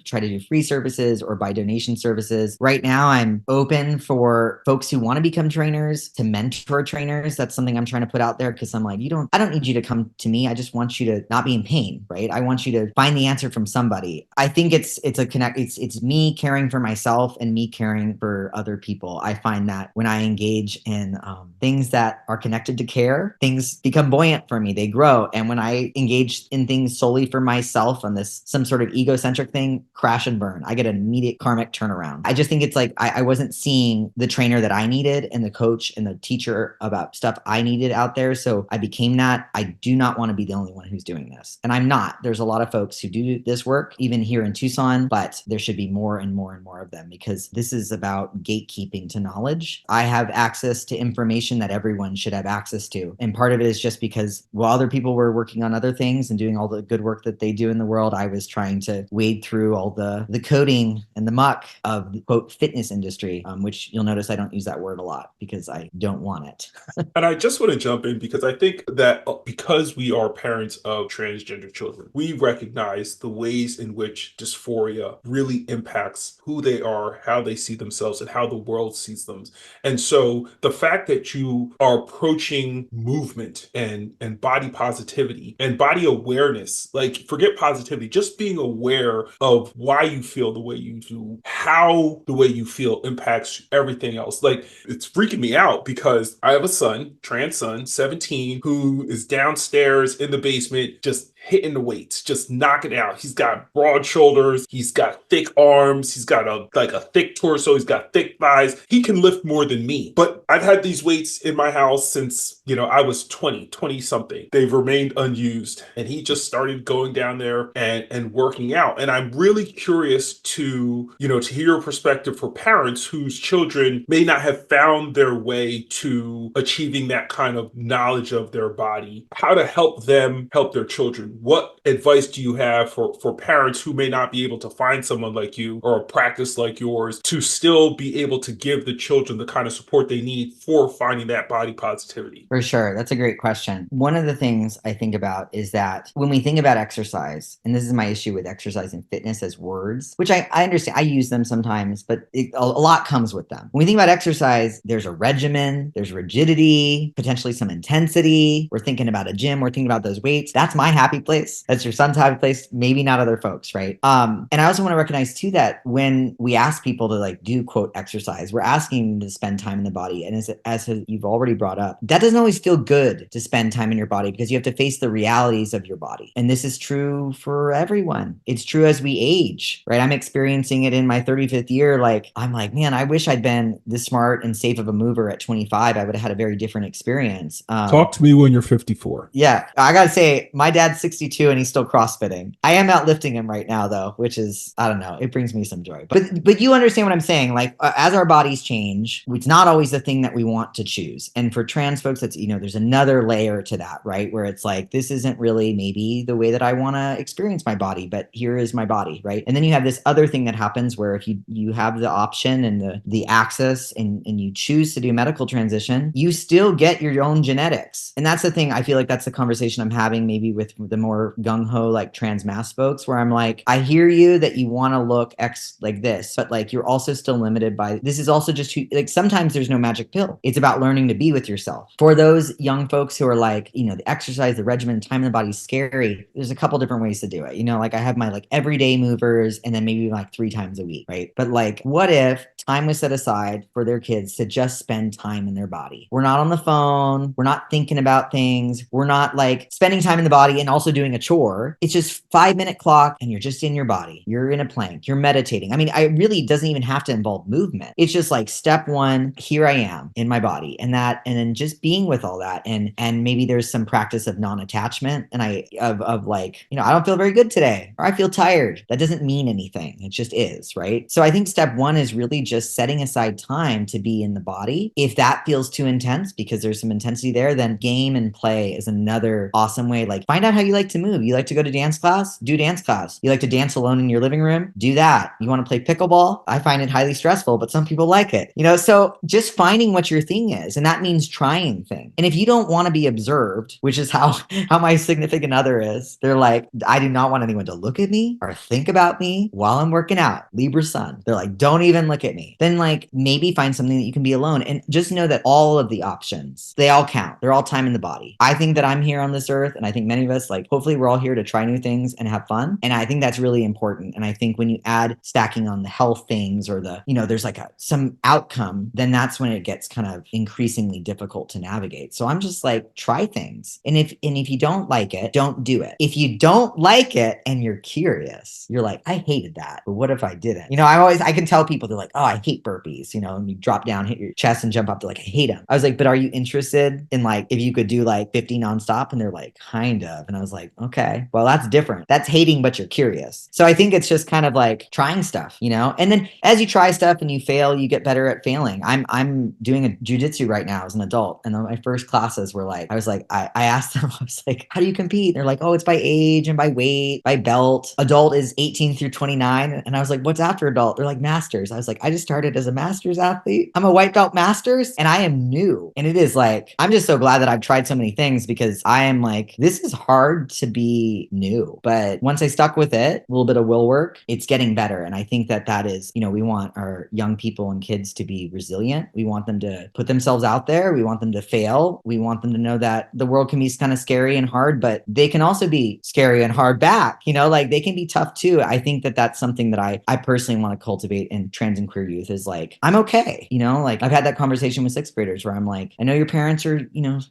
try to do free services or by donation services. Right now, I'm open for folks who want to become trainers to mentor trainers. That's something I'm trying to put out there because I'm like, I don't need you to come to me. I just want you to not be in pain, right? I want you to find the answer from somebody. I think it's me caring for myself and me caring for other people. I find that when I engage in things that are connected to care, things become buoyant for me. They grow. And when I engage in things solely for myself on some sort of egocentric thing, crash and burn. I get an immediate karmic turnaround. I just think it's like I wasn't seeing the trainer that I needed and the coach and the teacher about stuff I needed out there. So I became that. I do not want to be the only one who's doing this. And I'm not. There's a lot of folks who do this work, even here in Tucson, but there should be more and more and more of them because this is about gatekeeping to knowledge. I have access to information that everyone should have access to. And part of it is just because while other people were working on other things and doing all the good work that they do in the world, I was trying to wade through all the coding and the muck of the quote fitness industry, which you'll notice I don't use that word a lot because I don't want it.
And I just want to jump in because I think that because we are parents of transgender children, we recognize the ways in which dysphoria really impacts who they are, how they see themselves, and how the world sees them. And so the fact that you are approaching movement and body positivity and body awareness, like forget positivity, just being aware of why you feel the way you do, how the way you feel impacts everything else. Like it's freaking me out because I have a son, trans son, 17, who is downstairs in the basement just hitting the weights, just knocking out. He's got broad shoulders, he's got thick arms, he's got a thick torso, he's got thick thighs. He can lift more than me. But I've had these weights in my house since, I was 20 something. They've remained unused. And he just started going down there and working out. And I'm really curious to hear your perspective for parents whose children may not have found their way to achieving that kind of knowledge of their body, how to help them help their children. What advice do you have for parents who may not be able to find someone like you or a practice like yours to still be able to give the children the kind of support they need for finding that body positivity?
For sure. That's a great question. One of the things I think about is that when we think about exercise, and this is my issue with exercise and fitness as words, which I understand, I use them sometimes, but a lot comes with them. When we think about exercise, there's a regimen, there's rigidity, potentially some intensity. We're thinking about a gym, we're thinking about those weights. That's my happy place. That's your son's happy place, maybe not other folks, right? And I also want to recognize too that when we ask people to do quote exercise, we're asking them to spend time in the body. And as you've already brought up, that doesn't always feel good to spend time in your body because you have to face the realities of your body. And this is true for everyone. It's true as we age, right? I'm experiencing it in my 35th year. I'm like, man, I wish I'd been this smart and safe of a mover at 25. I would have had a very different experience.
Talk to me when you're 54.
Yeah. I got to say, my dad's 62 and he's still CrossFitting. I am out lifting him right now though, which is, I don't know, it brings me some joy. But you understand what I'm saying? As our bodies change, it's not always the thing that we want to choose. And for trans folks, that's, there's another layer to that, right? Where it's like, this isn't really maybe the way that I want to experience my body, but here is my body, right? And then you have this other thing that happens where if you have the option and the access and you choose to do medical transition, you still get your own genetics. And that's the thing, I feel like that's the conversation I'm having maybe with the more gung-ho like trans mass folks where I'm like, I hear you that you want to look like this, but like you're also still limited by this is also just like sometimes there's no magic pill. It's about learning to be with yourself. For those young folks who are like, the exercise, the regimen, time in the body is scary, there's a couple different ways to do it. Like I have my like everyday movers and then maybe like 3 times a week, right? But like, what if time was set aside for their kids to just spend time in their body? We're not on the phone. We're not thinking about things. We're not like spending time in the body and also doing a chore. It's just 5-minute clock and you're just in your body. You're in a plank. You're meditating. I mean, I really doesn't even have to involve movement. It's just like step 1, here I am in my body and then just being with all that. And maybe there's some practice of non-attachment and of like, I don't feel very good today or I feel tired. That doesn't mean anything. It just is, right? So I think step 1 is really just setting aside time to be in the body. If that feels too intense because there's some intensity there, then game and play is another awesome way. Like find out how you like to move. You like to go to dance class? Do dance class. You like to dance alone in your living room? Do that. You want to play pickleball? I find it highly stressful, but some people like it. So just finding what your thing is. And that means trying things. And if you don't want to be observed, which is how my significant other is, they're like, I do not want anyone to look at me or think about me while I'm working out. Libra sun. They're like, don't even look at me. Then like maybe find something that you can be alone and just know that all of the options, they all count. They're all time in the body. I think that I'm here on this earth. And I think many of us, like, hopefully we're all here to try new things and have fun. And I think that's really important. And I think when you add stacking on the health things or there's like some outcome, then that's when it gets kind of increasingly difficult to navigate. So I'm just like, try things. And if you don't like it, don't do it. If you don't like it and you're curious, you're like, I hated that, but what if I didn't? I can tell people, they're like, oh, I hate burpees, and you drop down, hit your chest and jump up. They're like, I hate them. I was like, but are you interested in like, if you could do like 50 nonstop? And they're like, kind of. And I was like, okay, well, that's different. That's hating, but you're curious. So I think it's just kind of like trying stuff, and then as you try stuff and you fail, you get better at failing. I'm doing a jujitsu right now as an adult. And then my first classes were like, I asked them, I was like, how do you compete? They're like, oh, it's by age and by weight, by belt. Adult is 18 through 29. And I was like, what's after adult? They're like masters. I was like, I just started as a masters athlete. I'm a white belt masters and I am new. And it is like, I'm just so glad that I've tried so many things because I am like, this is hard to be new. But once I stuck with it, a little bit of will work, it's getting better. And I think that is, we want our young people and kids to be resilient. We want them to put themselves out there. We want them to fail. We want them to know that the world can be kind of scary and hard, but they can also be scary and hard back, like they can be tough too. I think that that's something that I personally want to cultivate in trans and queer youth is like, I'm okay. Like I've had that conversation with 6th graders where I'm like, I know your parents are,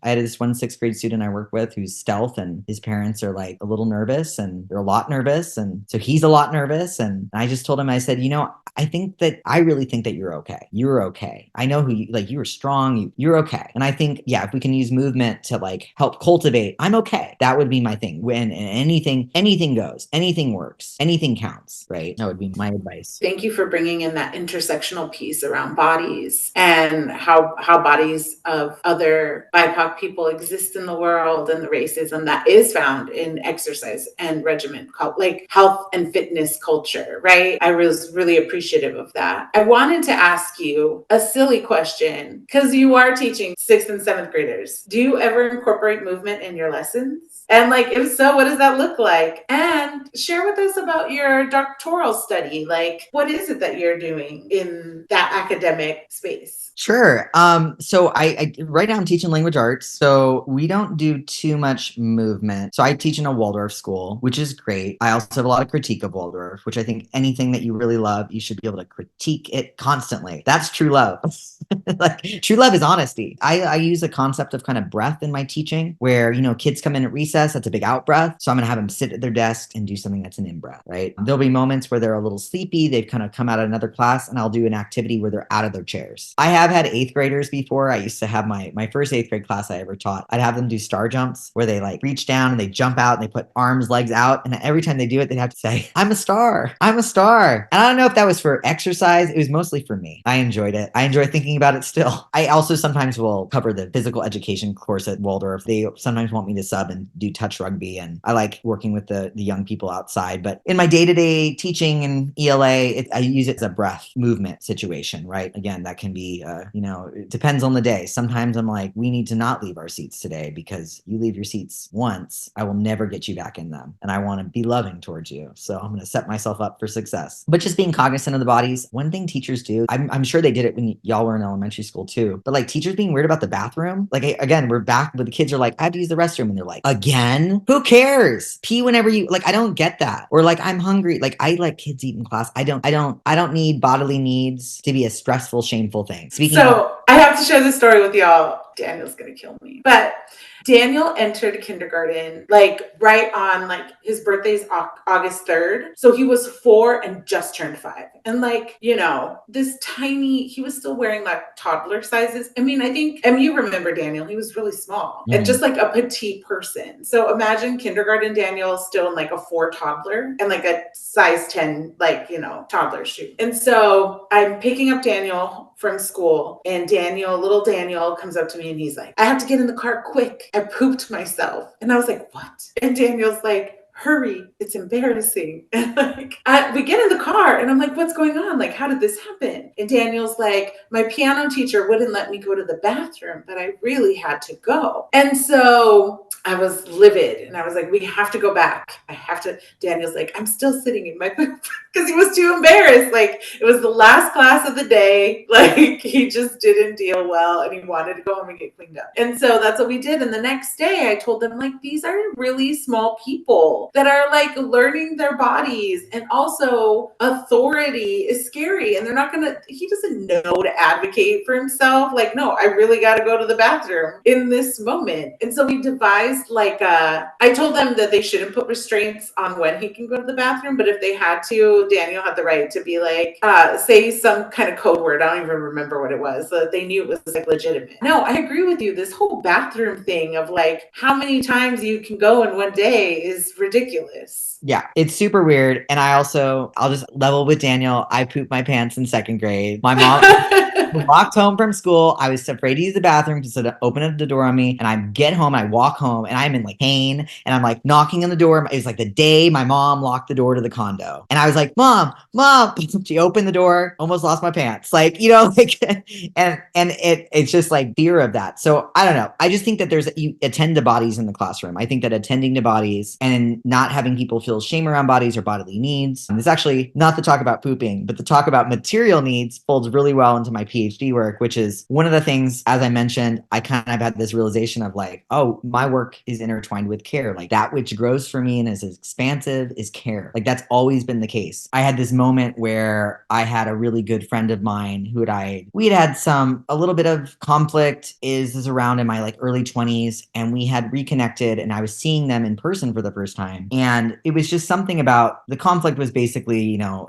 I had this one 6th grade student I work with who's stealth and his parents are like a little nervous and they're a lot nervous. And so he's a lot nervous. And I just told him, I said, I really think that you're okay. You're okay. I know who you are strong. You're okay. And I think, yeah, if we can use movement to like help cultivate, I'm okay. That would be my thing. When anything goes, anything works, anything counts, right? That would be my advice.
Thank you for bringing in that intersectional piece around bodies and how bodies of other BIPOC people exist in the world and the racism that is found in exercise and regimen, like health and fitness culture, right? I was really appreciative of that. I wanted to ask you a silly question because you are teaching 6th and 7th graders. Do you ever incorporate movement in your lessons? And like, if so, what does that look like? And share with us about your doctoral study. Like, what is it that you're doing in that academic space?
Sure. So I right now I'm teaching language arts, so we don't do too much movement. So I teach in a Waldorf school, which is great. I also have a lot of critique of Waldorf, which I think anything that you really love, you should be able to critique it constantly. That's true love. Like true love is honesty. I use a concept of kind of breath in my teaching where, kids come in at recess, that's a big out breath. So I'm going to have them sit at their desk and do something that's an in breath, right? There'll be moments where they're a little sleepy. They've kind of come out of another class and I'll do an activity where they're out of their chairs. I have had 8th graders before. I used to have my first 8th grade class I ever taught. I'd have them do star jumps where they like reach down and they jump out and they put arms, legs out. And every time they do it, they'd have to say, I'm a star. I'm a star. And I don't know if that was for exercise. It was mostly for me. I enjoyed it. I enjoy thinking about it still. I also sometimes will cover the physical education course at Waldorf. They sometimes want me to sub and do touch rugby. And I like working with the young people outside. But in my day-to-day teaching in ELA, I use it as a breath movement situation, right? Again, that can be, it depends on the day. Sometimes I'm like, we need to not leave our seats today because you leave your seats once. I will never get you back in them. And I want to be loving towards you. So I'm going to set myself up for success. But just being cognizant of the bodies. One thing teachers do, I'm sure they did it when y'all were in elementary school too, but like teachers being weird about the bathroom. Like, again, we're back, but the kids are like, I have to use the restroom. And they're like, again? Who cares? Pee whenever you, like, I don't get that. Or like, I'm hungry. Like, I let kids eat in class. I don't need bodily needs to be a stressful, shameful thing.
I have to share this story with y'all. Daniel's gonna kill me. But Daniel entered kindergarten like right on like his birthday's August 3rd. So he was 4 and just turned 5. And like, you know, this tiny, he was still wearing like toddler sizes. I mean, I think, and you remember Daniel, he was really small and just like a petite person. So imagine kindergarten Daniel still in like a 4 toddler and like a size 10, like, you know, toddler shoe. And so I'm picking up Daniel from school and little Daniel comes up to me and he's like, I have to get in the car quick. I pooped myself. And I was like, what? And Daniel's like, hurry, it's embarrassing. And like, we get in the car and I'm like, what's going on? Like, how did this happen? And Daniel's like, my piano teacher wouldn't let me go to the bathroom, but I really had to go. And so I was livid and I was like, we have to go back. Daniel's like, I'm still sitting in my poop because he was too embarrassed. Like it was the last class of the day. Like he just didn't deal well and he wanted to go home and get cleaned up. And so that's what we did. And the next day I told them like, these are really small people that are like learning their bodies, and also authority is scary and he doesn't know to advocate for himself. Like, no, I really got to go to the bathroom in this moment. And so we devised like I told them that they shouldn't put restraints on when he can go to the bathroom, but if they had to, Daniel had the right to be like, say some kind of code word. I don't even remember what it was, so that they knew it was like legitimate. No, I agree with you. This whole bathroom thing of like how many times you can go in one day is ridiculous.
Yeah, it's super weird. And I'll just level with Daniel. I pooped my pants in 2nd grade. My mom walked home from school. I was afraid to use the bathroom to open up the door on me. And I get home, I walk home and I'm in like pain and I'm like knocking on the door. It was like the day my mom locked the door to the condo. And I was like, Mom. She opened the door, almost lost my pants. Like, you know, like, and it's just like fear of that. So I don't know. I just think that you attend to bodies in the classroom. I think that attending to bodies and not having people feel shame around bodies or bodily needs. And it's actually not to talk about pooping, but to talk about material needs folds really well into my PhD work, which is one of the things, as I mentioned, I kind of had this realization of like, oh, my work is intertwined with care. Like that which grows for me and is expansive is care. Like that's always been the case. I had this moment where I had a really good friend of mine we had a little bit of conflict is around in my like early 20s, and we had reconnected and I was seeing them in person for the first time. And it was just something about the conflict was basically, you know,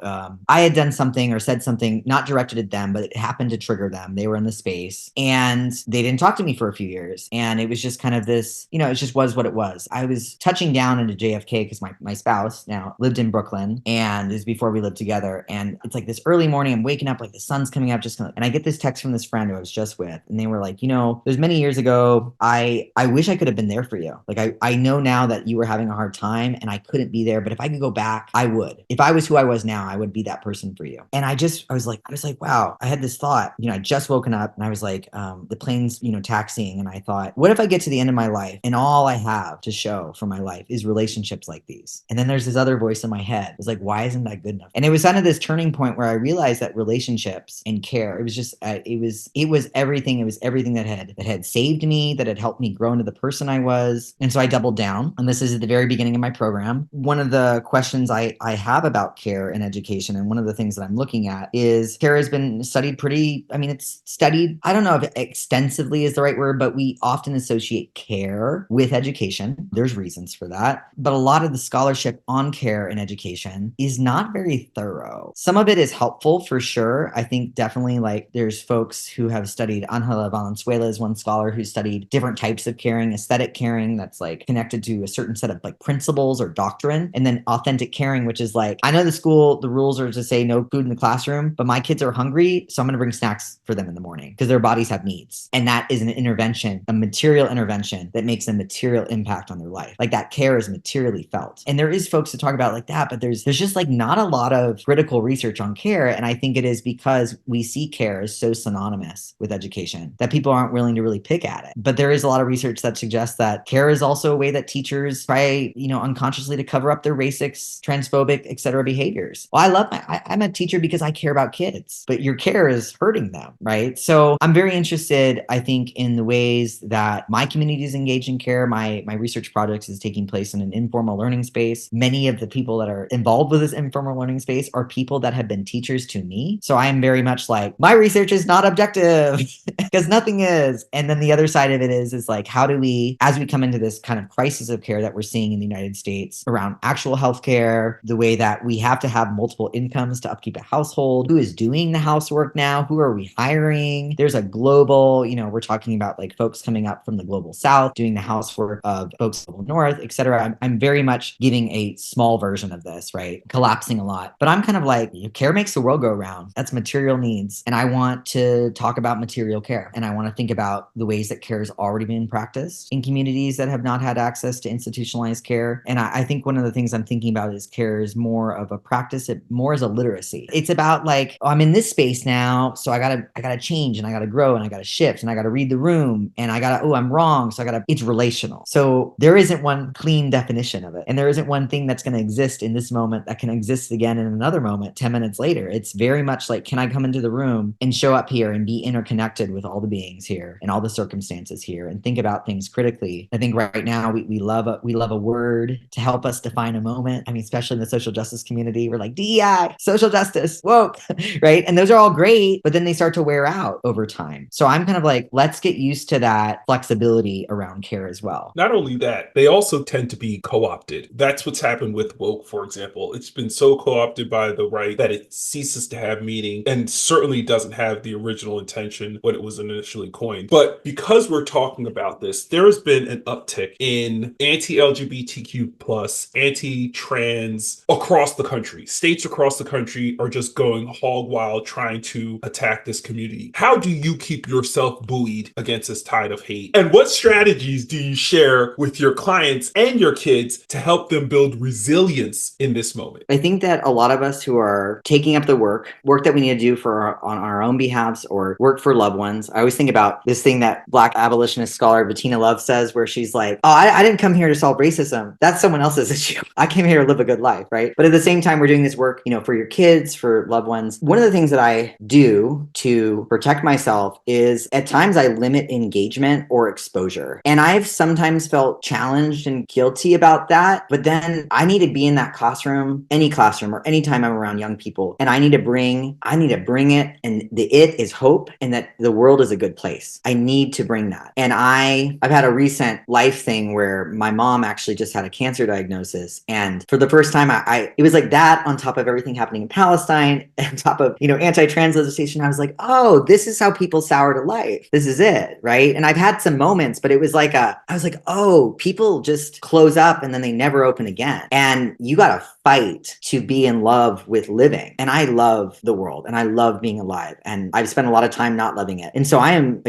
I had done something or said something not directed at them, but it happened to trigger them. They were in the space and they didn't talk to me for a few years. And it was just kind of this, you know, it just was what it was. I was touching down into JFK because my spouse now lived in Brooklyn, and this is before we lived together. And it's like this early morning, I'm waking up, like the sun's coming up, and I get this text from this friend who I was just with, and they were like, you know, there's many years ago, I wish I could have been there for you. Like I know now that you were having a hard time and I couldn't be there, but if I could go back, I would. If I was who I was now, I would be that person for you. And I was like, wow, I had this thought, you know, I just woken up and I was like, the plane's, you know, taxiing. And I thought, what if I get to the end of my life and all I have to show for my life is relationships like these? And then there's this other voice in my head. It was like, why isn't that good enough? And it was kind of this turning point where I realized that relationships and care, it was just, it was everything. It was everything that had saved me, that had helped me grow into the person I was. And so I doubled down. And this is at the very beginning of my program. One of the questions I have about care and education, and one of the things that I'm looking at is care has been studied it's studied, I don't know if extensively is the right word, but we often associate care with education. There's reasons for that. But a lot of the scholarship on care and education is not very thorough. Some of it is helpful for sure. I think definitely like there's folks who have studied, Angela Valenzuela is one scholar who studied different types of caring, aesthetic caring that's like connected to a certain set of like principles or doctrine, and then authentic caring, which is like, I know the rules are to say no food in the classroom, but my kids are hungry, so I'm going to bring snacks snacks for them in the morning because their bodies have needs. And that is an intervention, a material intervention that makes a material impact on their life. Like that care is materially felt. And there is folks to talk about like that, but there's just like not a lot of critical research on care. And I think it is because we see care as so synonymous with education that people aren't willing to really pick at it. But there is a lot of research that suggests that care is also a way that teachers try, unconsciously to cover up their racist, transphobic, et cetera, behaviors. Well, I'm a teacher because I care about kids, but your care is hurting them, right? So I'm very interested, I think, in the ways that my community is engaged in care. My research projects is taking place in an informal learning space. Many of the people that are involved with this informal learning space are people that have been teachers to me. So I am very much like, my research is not objective because nothing is. And then the other side of it is like, how do we, as we come into this kind of crisis of care that we're seeing in the United States around actual healthcare, the way that we have to have multiple incomes to upkeep a household, who is doing the housework now? Who are we hiring? There's a global, we're talking about like folks coming up from the global south, doing the housework of folks from the north, et cetera. I'm very much giving a small version of this, right? Collapsing a lot. But I'm kind of like, care makes the world go round. That's material needs. And I want to talk about material care. And I want to think about the ways that care is already being practiced in communities that have not had access to institutionalized care. And I think one of the things I'm thinking about is care is more of a practice, more as a literacy. It's about like, oh, I'm in this space now, so I gotta change and I gotta grow and I gotta shift and I gotta read the room and I'm wrong, so it's relational. So there isn't one clean definition of it. And there isn't one thing that's going to exist in this moment that can exist again in another moment 10 minutes later. It's very much like, can I come into the room and show up here and be interconnected with all the beings here and all the circumstances here and think about things critically? I think right now we love a word to help us define a moment. I mean, especially in the social justice community, we're like DEI, social justice, woke, right? And those are all great, but then they start to wear out over time. So I'm kind of like, let's get used to that flexibility around care as well.
Not only that, they also tend to be co-opted. That's what's happened with woke, for example. It's been so co-opted by the right that it ceases to have meaning and certainly doesn't have the original intention when it was initially coined. But because we're talking about this, there has been an uptick in anti-LGBTQ plus, anti-trans across the country. States across the country are just going hog wild trying to attack this community. How do you keep yourself buoyed against this tide of hate? And what strategies do you share with your clients and your kids to help them build resilience in this moment?
I think that a lot of us who are taking up the work that we need to do on our own behalves or work for loved ones. I always think about this thing that Black abolitionist scholar Bettina Love says, where she's like, oh, I didn't come here to solve racism. That's someone else's issue. I came here to live a good life, right? But at the same time, we're doing this work, for your kids, for loved ones. One of the things that I do to protect myself is at times I limit engagement or exposure. And I've sometimes felt challenged and guilty about that. But then I need to be in that classroom, any classroom or anytime I'm around young people. And I need to bring it. And the it is hope and that the world is a good place. I need to bring that. And I've had a recent life thing where my mom actually just had a cancer diagnosis. And for the first time, it was like that on top of everything happening in Palestine, on top of, anti-trans legislation. I was like, oh, this is how people sour to life. This is it, right? And I've had some moments, but it was like I was like, oh, people just close up and then they never open again. And you got to fight to be in love with living. And I love the world and I love being alive. And I've spent a lot of time not loving it. And so I'm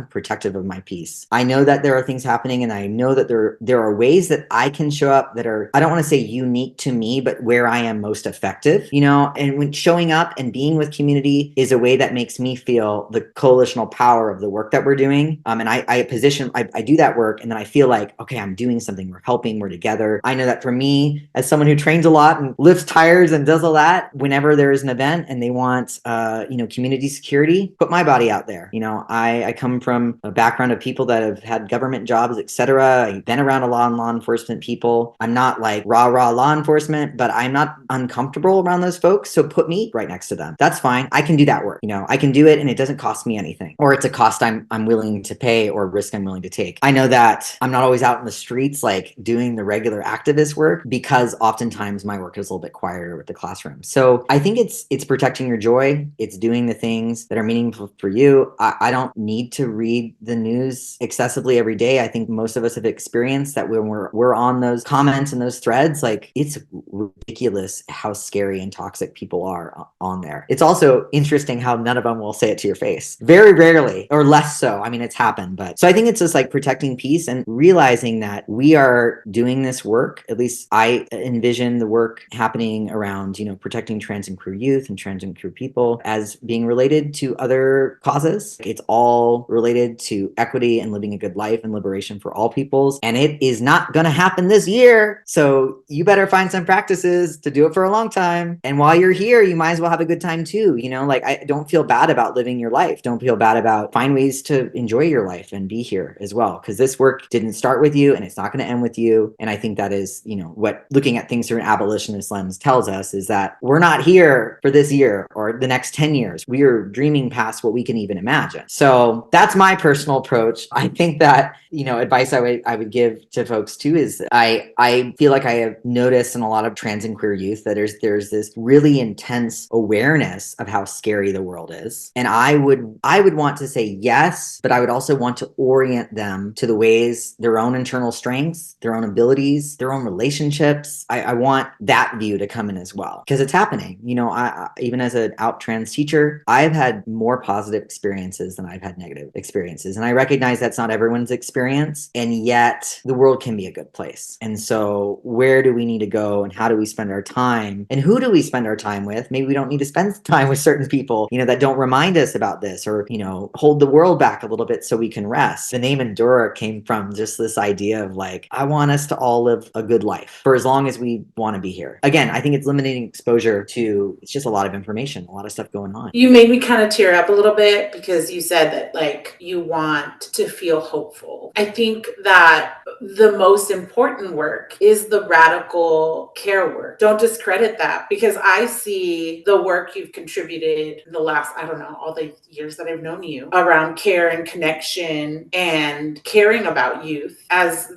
protective of my peace. I know that there are things happening and I know that there are ways that I can show up that are, I don't want to say unique to me, but where I am most effective, and when showing up and being with community is a way that makes me feel the coalitional power of the work that we're doing. And I do that work and then I feel like, okay, I'm doing something. We're helping, we're together. I know that for me, as someone who trains a lot and lifts tires and does all that, whenever there is an event and they want, community security, put my body out there. I come from a background of people that have had government jobs, etc. I've been around a lot of law enforcement people. I'm not like rah law enforcement, but I'm not uncomfortable around those folks. So put me right next to them. That's fine. I can do that work. I can do it and it doesn't cost me anything, or it's a cost I'm willing to pay or risk I'm willing to take. I know that I'm not always out in the streets like doing the regular activist work because oftentimes my work is a little bit quieter with the classroom. So I think it's protecting your joy. It's doing the things that are meaningful for you. I don't need to read the news excessively every day. I think most of us have experienced that when we're on those comments and those threads, like it's ridiculous how scary and toxic people are on there. It's also interesting how how none of them will say it to your face. Very rarely, or less so. I mean, it's happened, but so I think it's just like protecting peace and realizing that we are doing this work. At least I envision the work happening around, protecting trans and queer youth and trans and queer people as being related to other causes. It's all related to equity and living a good life and liberation for all peoples. And it is not going to happen this year. So you better find some practices to do it for a long time. And while you're here, you might as well have a good time too. I don't feel bad about living your life. Don't feel bad about find ways to enjoy your life and be here as well. Because this work didn't start with you and it's not going to end with you. And I think that is, what looking at things through an abolitionist lens tells us is that we're not here for this year or the next 10 years. We are dreaming past what we can even imagine. So that's my personal approach. I think that, advice I would give to folks too is I feel like I have noticed in a lot of trans and queer youth that there's this really intense awareness of how scary the world is. And I would want to say yes, but I would also want to orient them to the ways their own internal strengths, their own abilities, their own relationships. I want that view to come in as well because it's happening. I even as an out trans teacher, I've had more positive experiences than I've had negative experiences. And I recognize that's not everyone's experience. And yet the world can be a good place. And so where do we need to go and how do we spend our time and who do we spend our time with? Maybe we don't need to spend time with certain people, that don't remind us about this or, hold the world back a little bit so we can rest. The name Endura came from just this idea of like, I want us to all live a good life for as long as we want to be here. Again, I think it's limiting exposure to, it's just a lot of information, a lot of stuff going on.
You made me kind of tear up a little bit because you said that like you want to feel hopeful. I think that the most important work is the radical care work. Don't discredit that because I see the work you've contributed in the last, I don't know, all the years that I've known you around care and connection and caring about youth as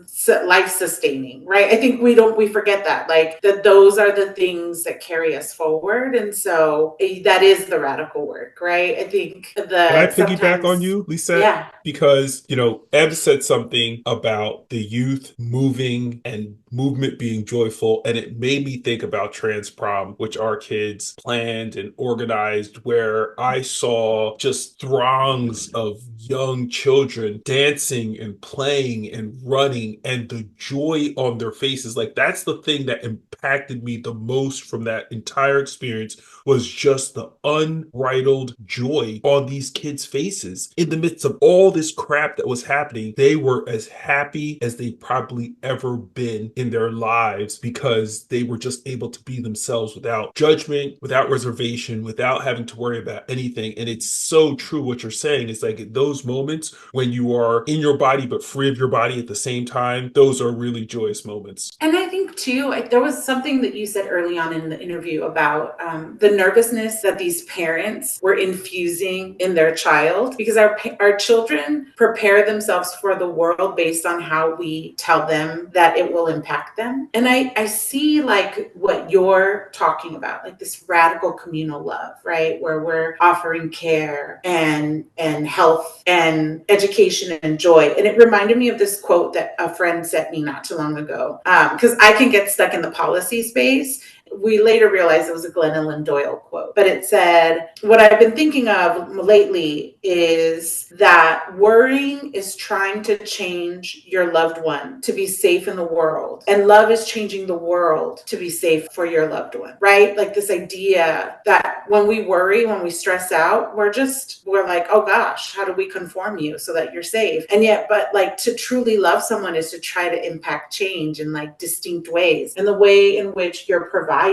life sustaining, right? I think we forget that, like that those are the things that carry us forward. And so that is the radical work, right? I think
Can I piggyback on you, Lisa?
Yeah.
Because, Em said something about the youth moving and movement being joyful. And it made me think about Trans Prom, which our kids planned and organized, where I saw just throngs of young children dancing and playing and running and the joy on their faces. Like that's the thing that impacted me the most from that entire experience was just the unbridled joy on these kids' faces. In the midst of all this crap that was happening, they were as happy as they've probably ever been in their lives because they were just able to be themselves without judgment, without reservation, without having to worry about anything. And it's so true what you're saying. It's like those moments when you are in your body but free of your body at the same time, those are really joyous moments.
And I think too, there was something that you said early on in the interview about the nervousness that these parents were infusing in their child, because our children prepare themselves for the world based on how we tell them that it will impact them. And I see like what you're talking about, like this radical communal love, right? Where we're offering care and health and education and joy. And it reminded me of this quote that a friend sent me not too long ago, because I can get stuck in the policy space. We later realized it was a Glennon Doyle quote, but it said, what I've been thinking of lately is that worrying is trying to change your loved one to be safe in the world. And love is changing the world to be safe for your loved one, right? Like this idea that when we worry, when we stress out, we're like, oh gosh, how do we conform you so that you're safe? And yet, but like to truly love someone is to try to impact change in like distinct ways. And the way in which you're providing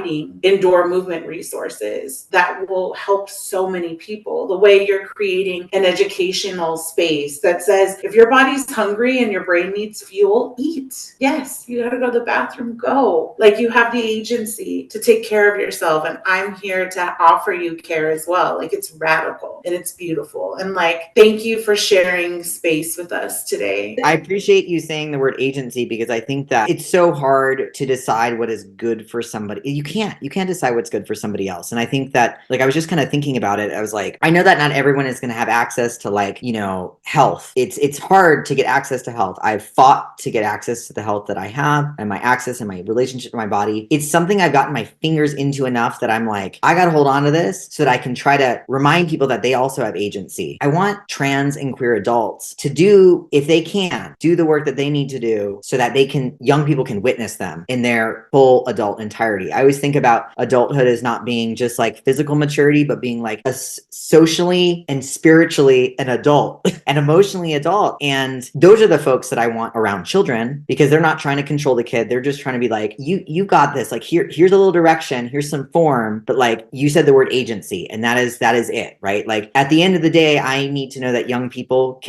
indoor movement resources that will help so many people. The way you're creating an educational space that says, if your body's hungry and your brain needs fuel, eat. Yes, you gotta go to the bathroom, go. Like you have the agency to take care of yourself. And I'm here to offer you care as well. Like it's radical and it's beautiful. And like, thank you for sharing space with us today.
I appreciate you saying the word agency because I think that it's so hard to decide what is good for somebody. you can't decide what's good for somebody else. And I think that, like, I was just kind of thinking about it. I was like, I know that not everyone is going to have access to, like, you know, health. It's hard to get access to health. I've fought to get access to the health that I have, and my access and my relationship to my body. It's something I've gotten my fingers into enough that I'm like, I got to hold on to this so that I can try to remind people that they also have agency. I want trans and queer adults to do, if they can, do the work that they need to do so that young people can witness them in their full adult entirety. I always think about adulthood as not being just like physical maturity, but being like a socially and spiritually an adult and emotionally adult. And those are the folks that I want around children, because they're not trying to control the kid. They're just trying to be like, you got this. Like, here's a little direction, here's some form, but like you said the word agency, and that is it, right? Like, at the end of the day, I need to know that young people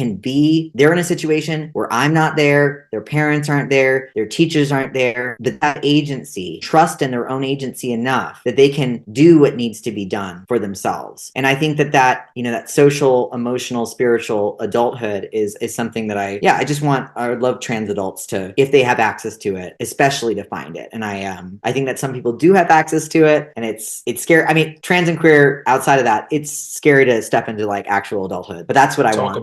they're in a situation where I'm not there, their parents aren't there, their teachers aren't there, but that agency, trust in their own agency enough that they can do what needs to be done for themselves. And I think that you know, that social, emotional, spiritual adulthood is something that I would love trans adults to, if they have access to it, especially to find it. And I think that some people do have access to it, and it's scary. I mean, trans and queer, outside of that, it's scary to step into like actual adulthood, but that's what I want.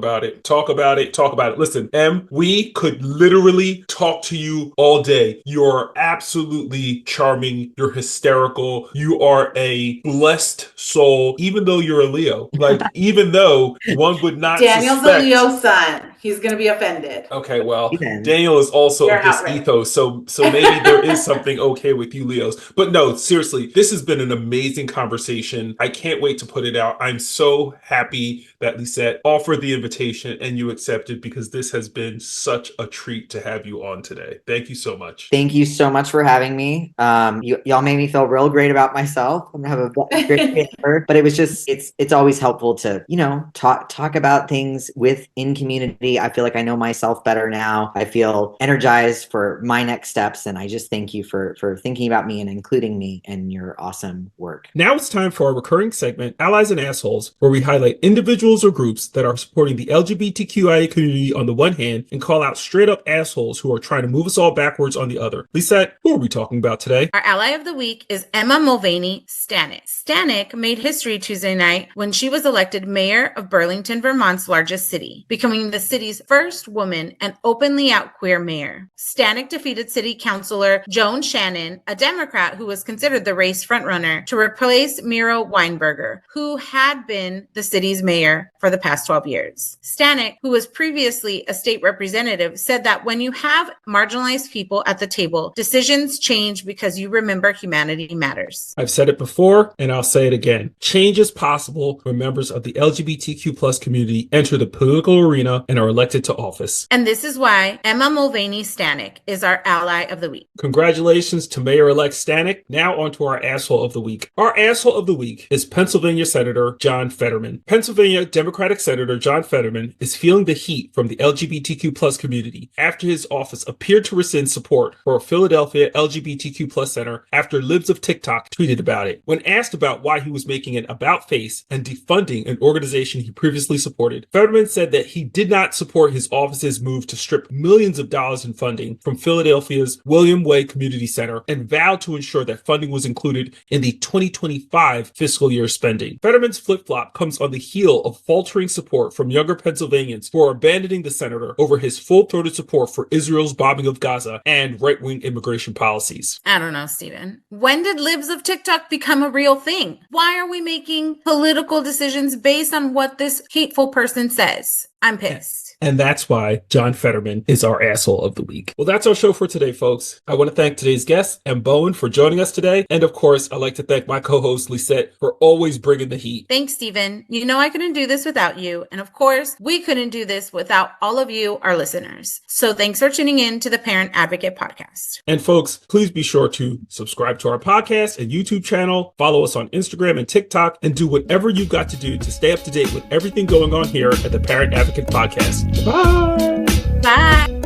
Talk about it. Listen, Em, we could literally talk to you all day. You're absolutely charming. You're hysterical. You are a blessed soul, even though you're a Leo. Like, even though one would not
Daniel's
suspect.
a Leo son. He's going to be offended.
Okay, well, Daniel is also of this ethos, so maybe there is something okay with you Leos. But no, seriously, this has been an amazing conversation. I can't wait to put it out. I'm so happy that Lizette offered the invitation and you accepted, because this has been such a treat to have you on today. Thank you so much.
Thank you so much for having me. Y'all made me feel real great about myself. I'm gonna have a great day ever. But it was just, it's always helpful to, you know, talk about things in community. I feel like I know myself better now. I feel energized for my next steps, and I just thank you for thinking about me and including me in your awesome work.
Now it's time for our recurring segment, Allies and Assholes, where we highlight individuals or groups that are supporting the LGBTQIA community on the one hand and call out straight up assholes who are trying to move us all backwards on the other. Lizette, who are we talking about today?
Our ally of the week is Emma Mulvaney Stanek. Stanek made history Tuesday night when she was elected mayor of Burlington, Vermont's largest city, becoming the city's first woman and openly out queer mayor. Stanek defeated city councilor Joan Shannon, a Democrat who was considered the race frontrunner, to replace Miro Weinberger, who had been the city's mayor for the past 12 years. Stanek, who was previously a state representative, said that when you have marginalized people at the table, decisions change because you remember humanity matters.
I've said it before, and I'll say it again. Change is possible when members of the LGBTQ plus community enter the political arena and are elected to office.
And this is why Emma Mulvaney Stanek is our ally of the week.
Congratulations to Mayor-elect Stanek. Now on to our asshole of the week. Our asshole of the week is Pennsylvania Senator John Fetterman. Pennsylvania Democratic Senator John Fetterman is feeling the heat from the LGBTQ plus community after his office appeared to rescind support for a Philadelphia LGBTQ plus center after Libs of TikTok tweeted about it. When asked about why he was making an about face and defunding an organization he previously supported, Fetterman said that he did not support his office's move to strip millions of dollars in funding from Philadelphia's William Way Community Center and vowed to ensure that funding was included in the 2025 fiscal year spending. Fetterman's flip-flop comes on the heel of faltering support from younger Pennsylvanians who are abandoning the senator over his full-throated support for Israel's bombing of Gaza and right-wing immigration policies.
I don't know, Stephen. When did Libs of TikTok become a real thing? Why are we making political decisions based on what this hateful person says? I'm pissed.
And that's why John Fetterman is our asshole of the week. Well, that's our show for today, folks. I want to thank today's guest, Em Bowen, for joining us today. And of course, I'd like to thank my co-host, Lizette, for always bringing the heat.
Thanks, Stephen. You know I couldn't do this without you. And of course, we couldn't do this without all of you, our listeners. So thanks for tuning in to the Parent Advocate Podcast.
And folks, please be sure to subscribe to our podcast and YouTube channel, follow us on Instagram and TikTok, and do whatever you've got to do to stay up to date with everything going on here at the Parent Advocate Podcast. Bye.
Bye.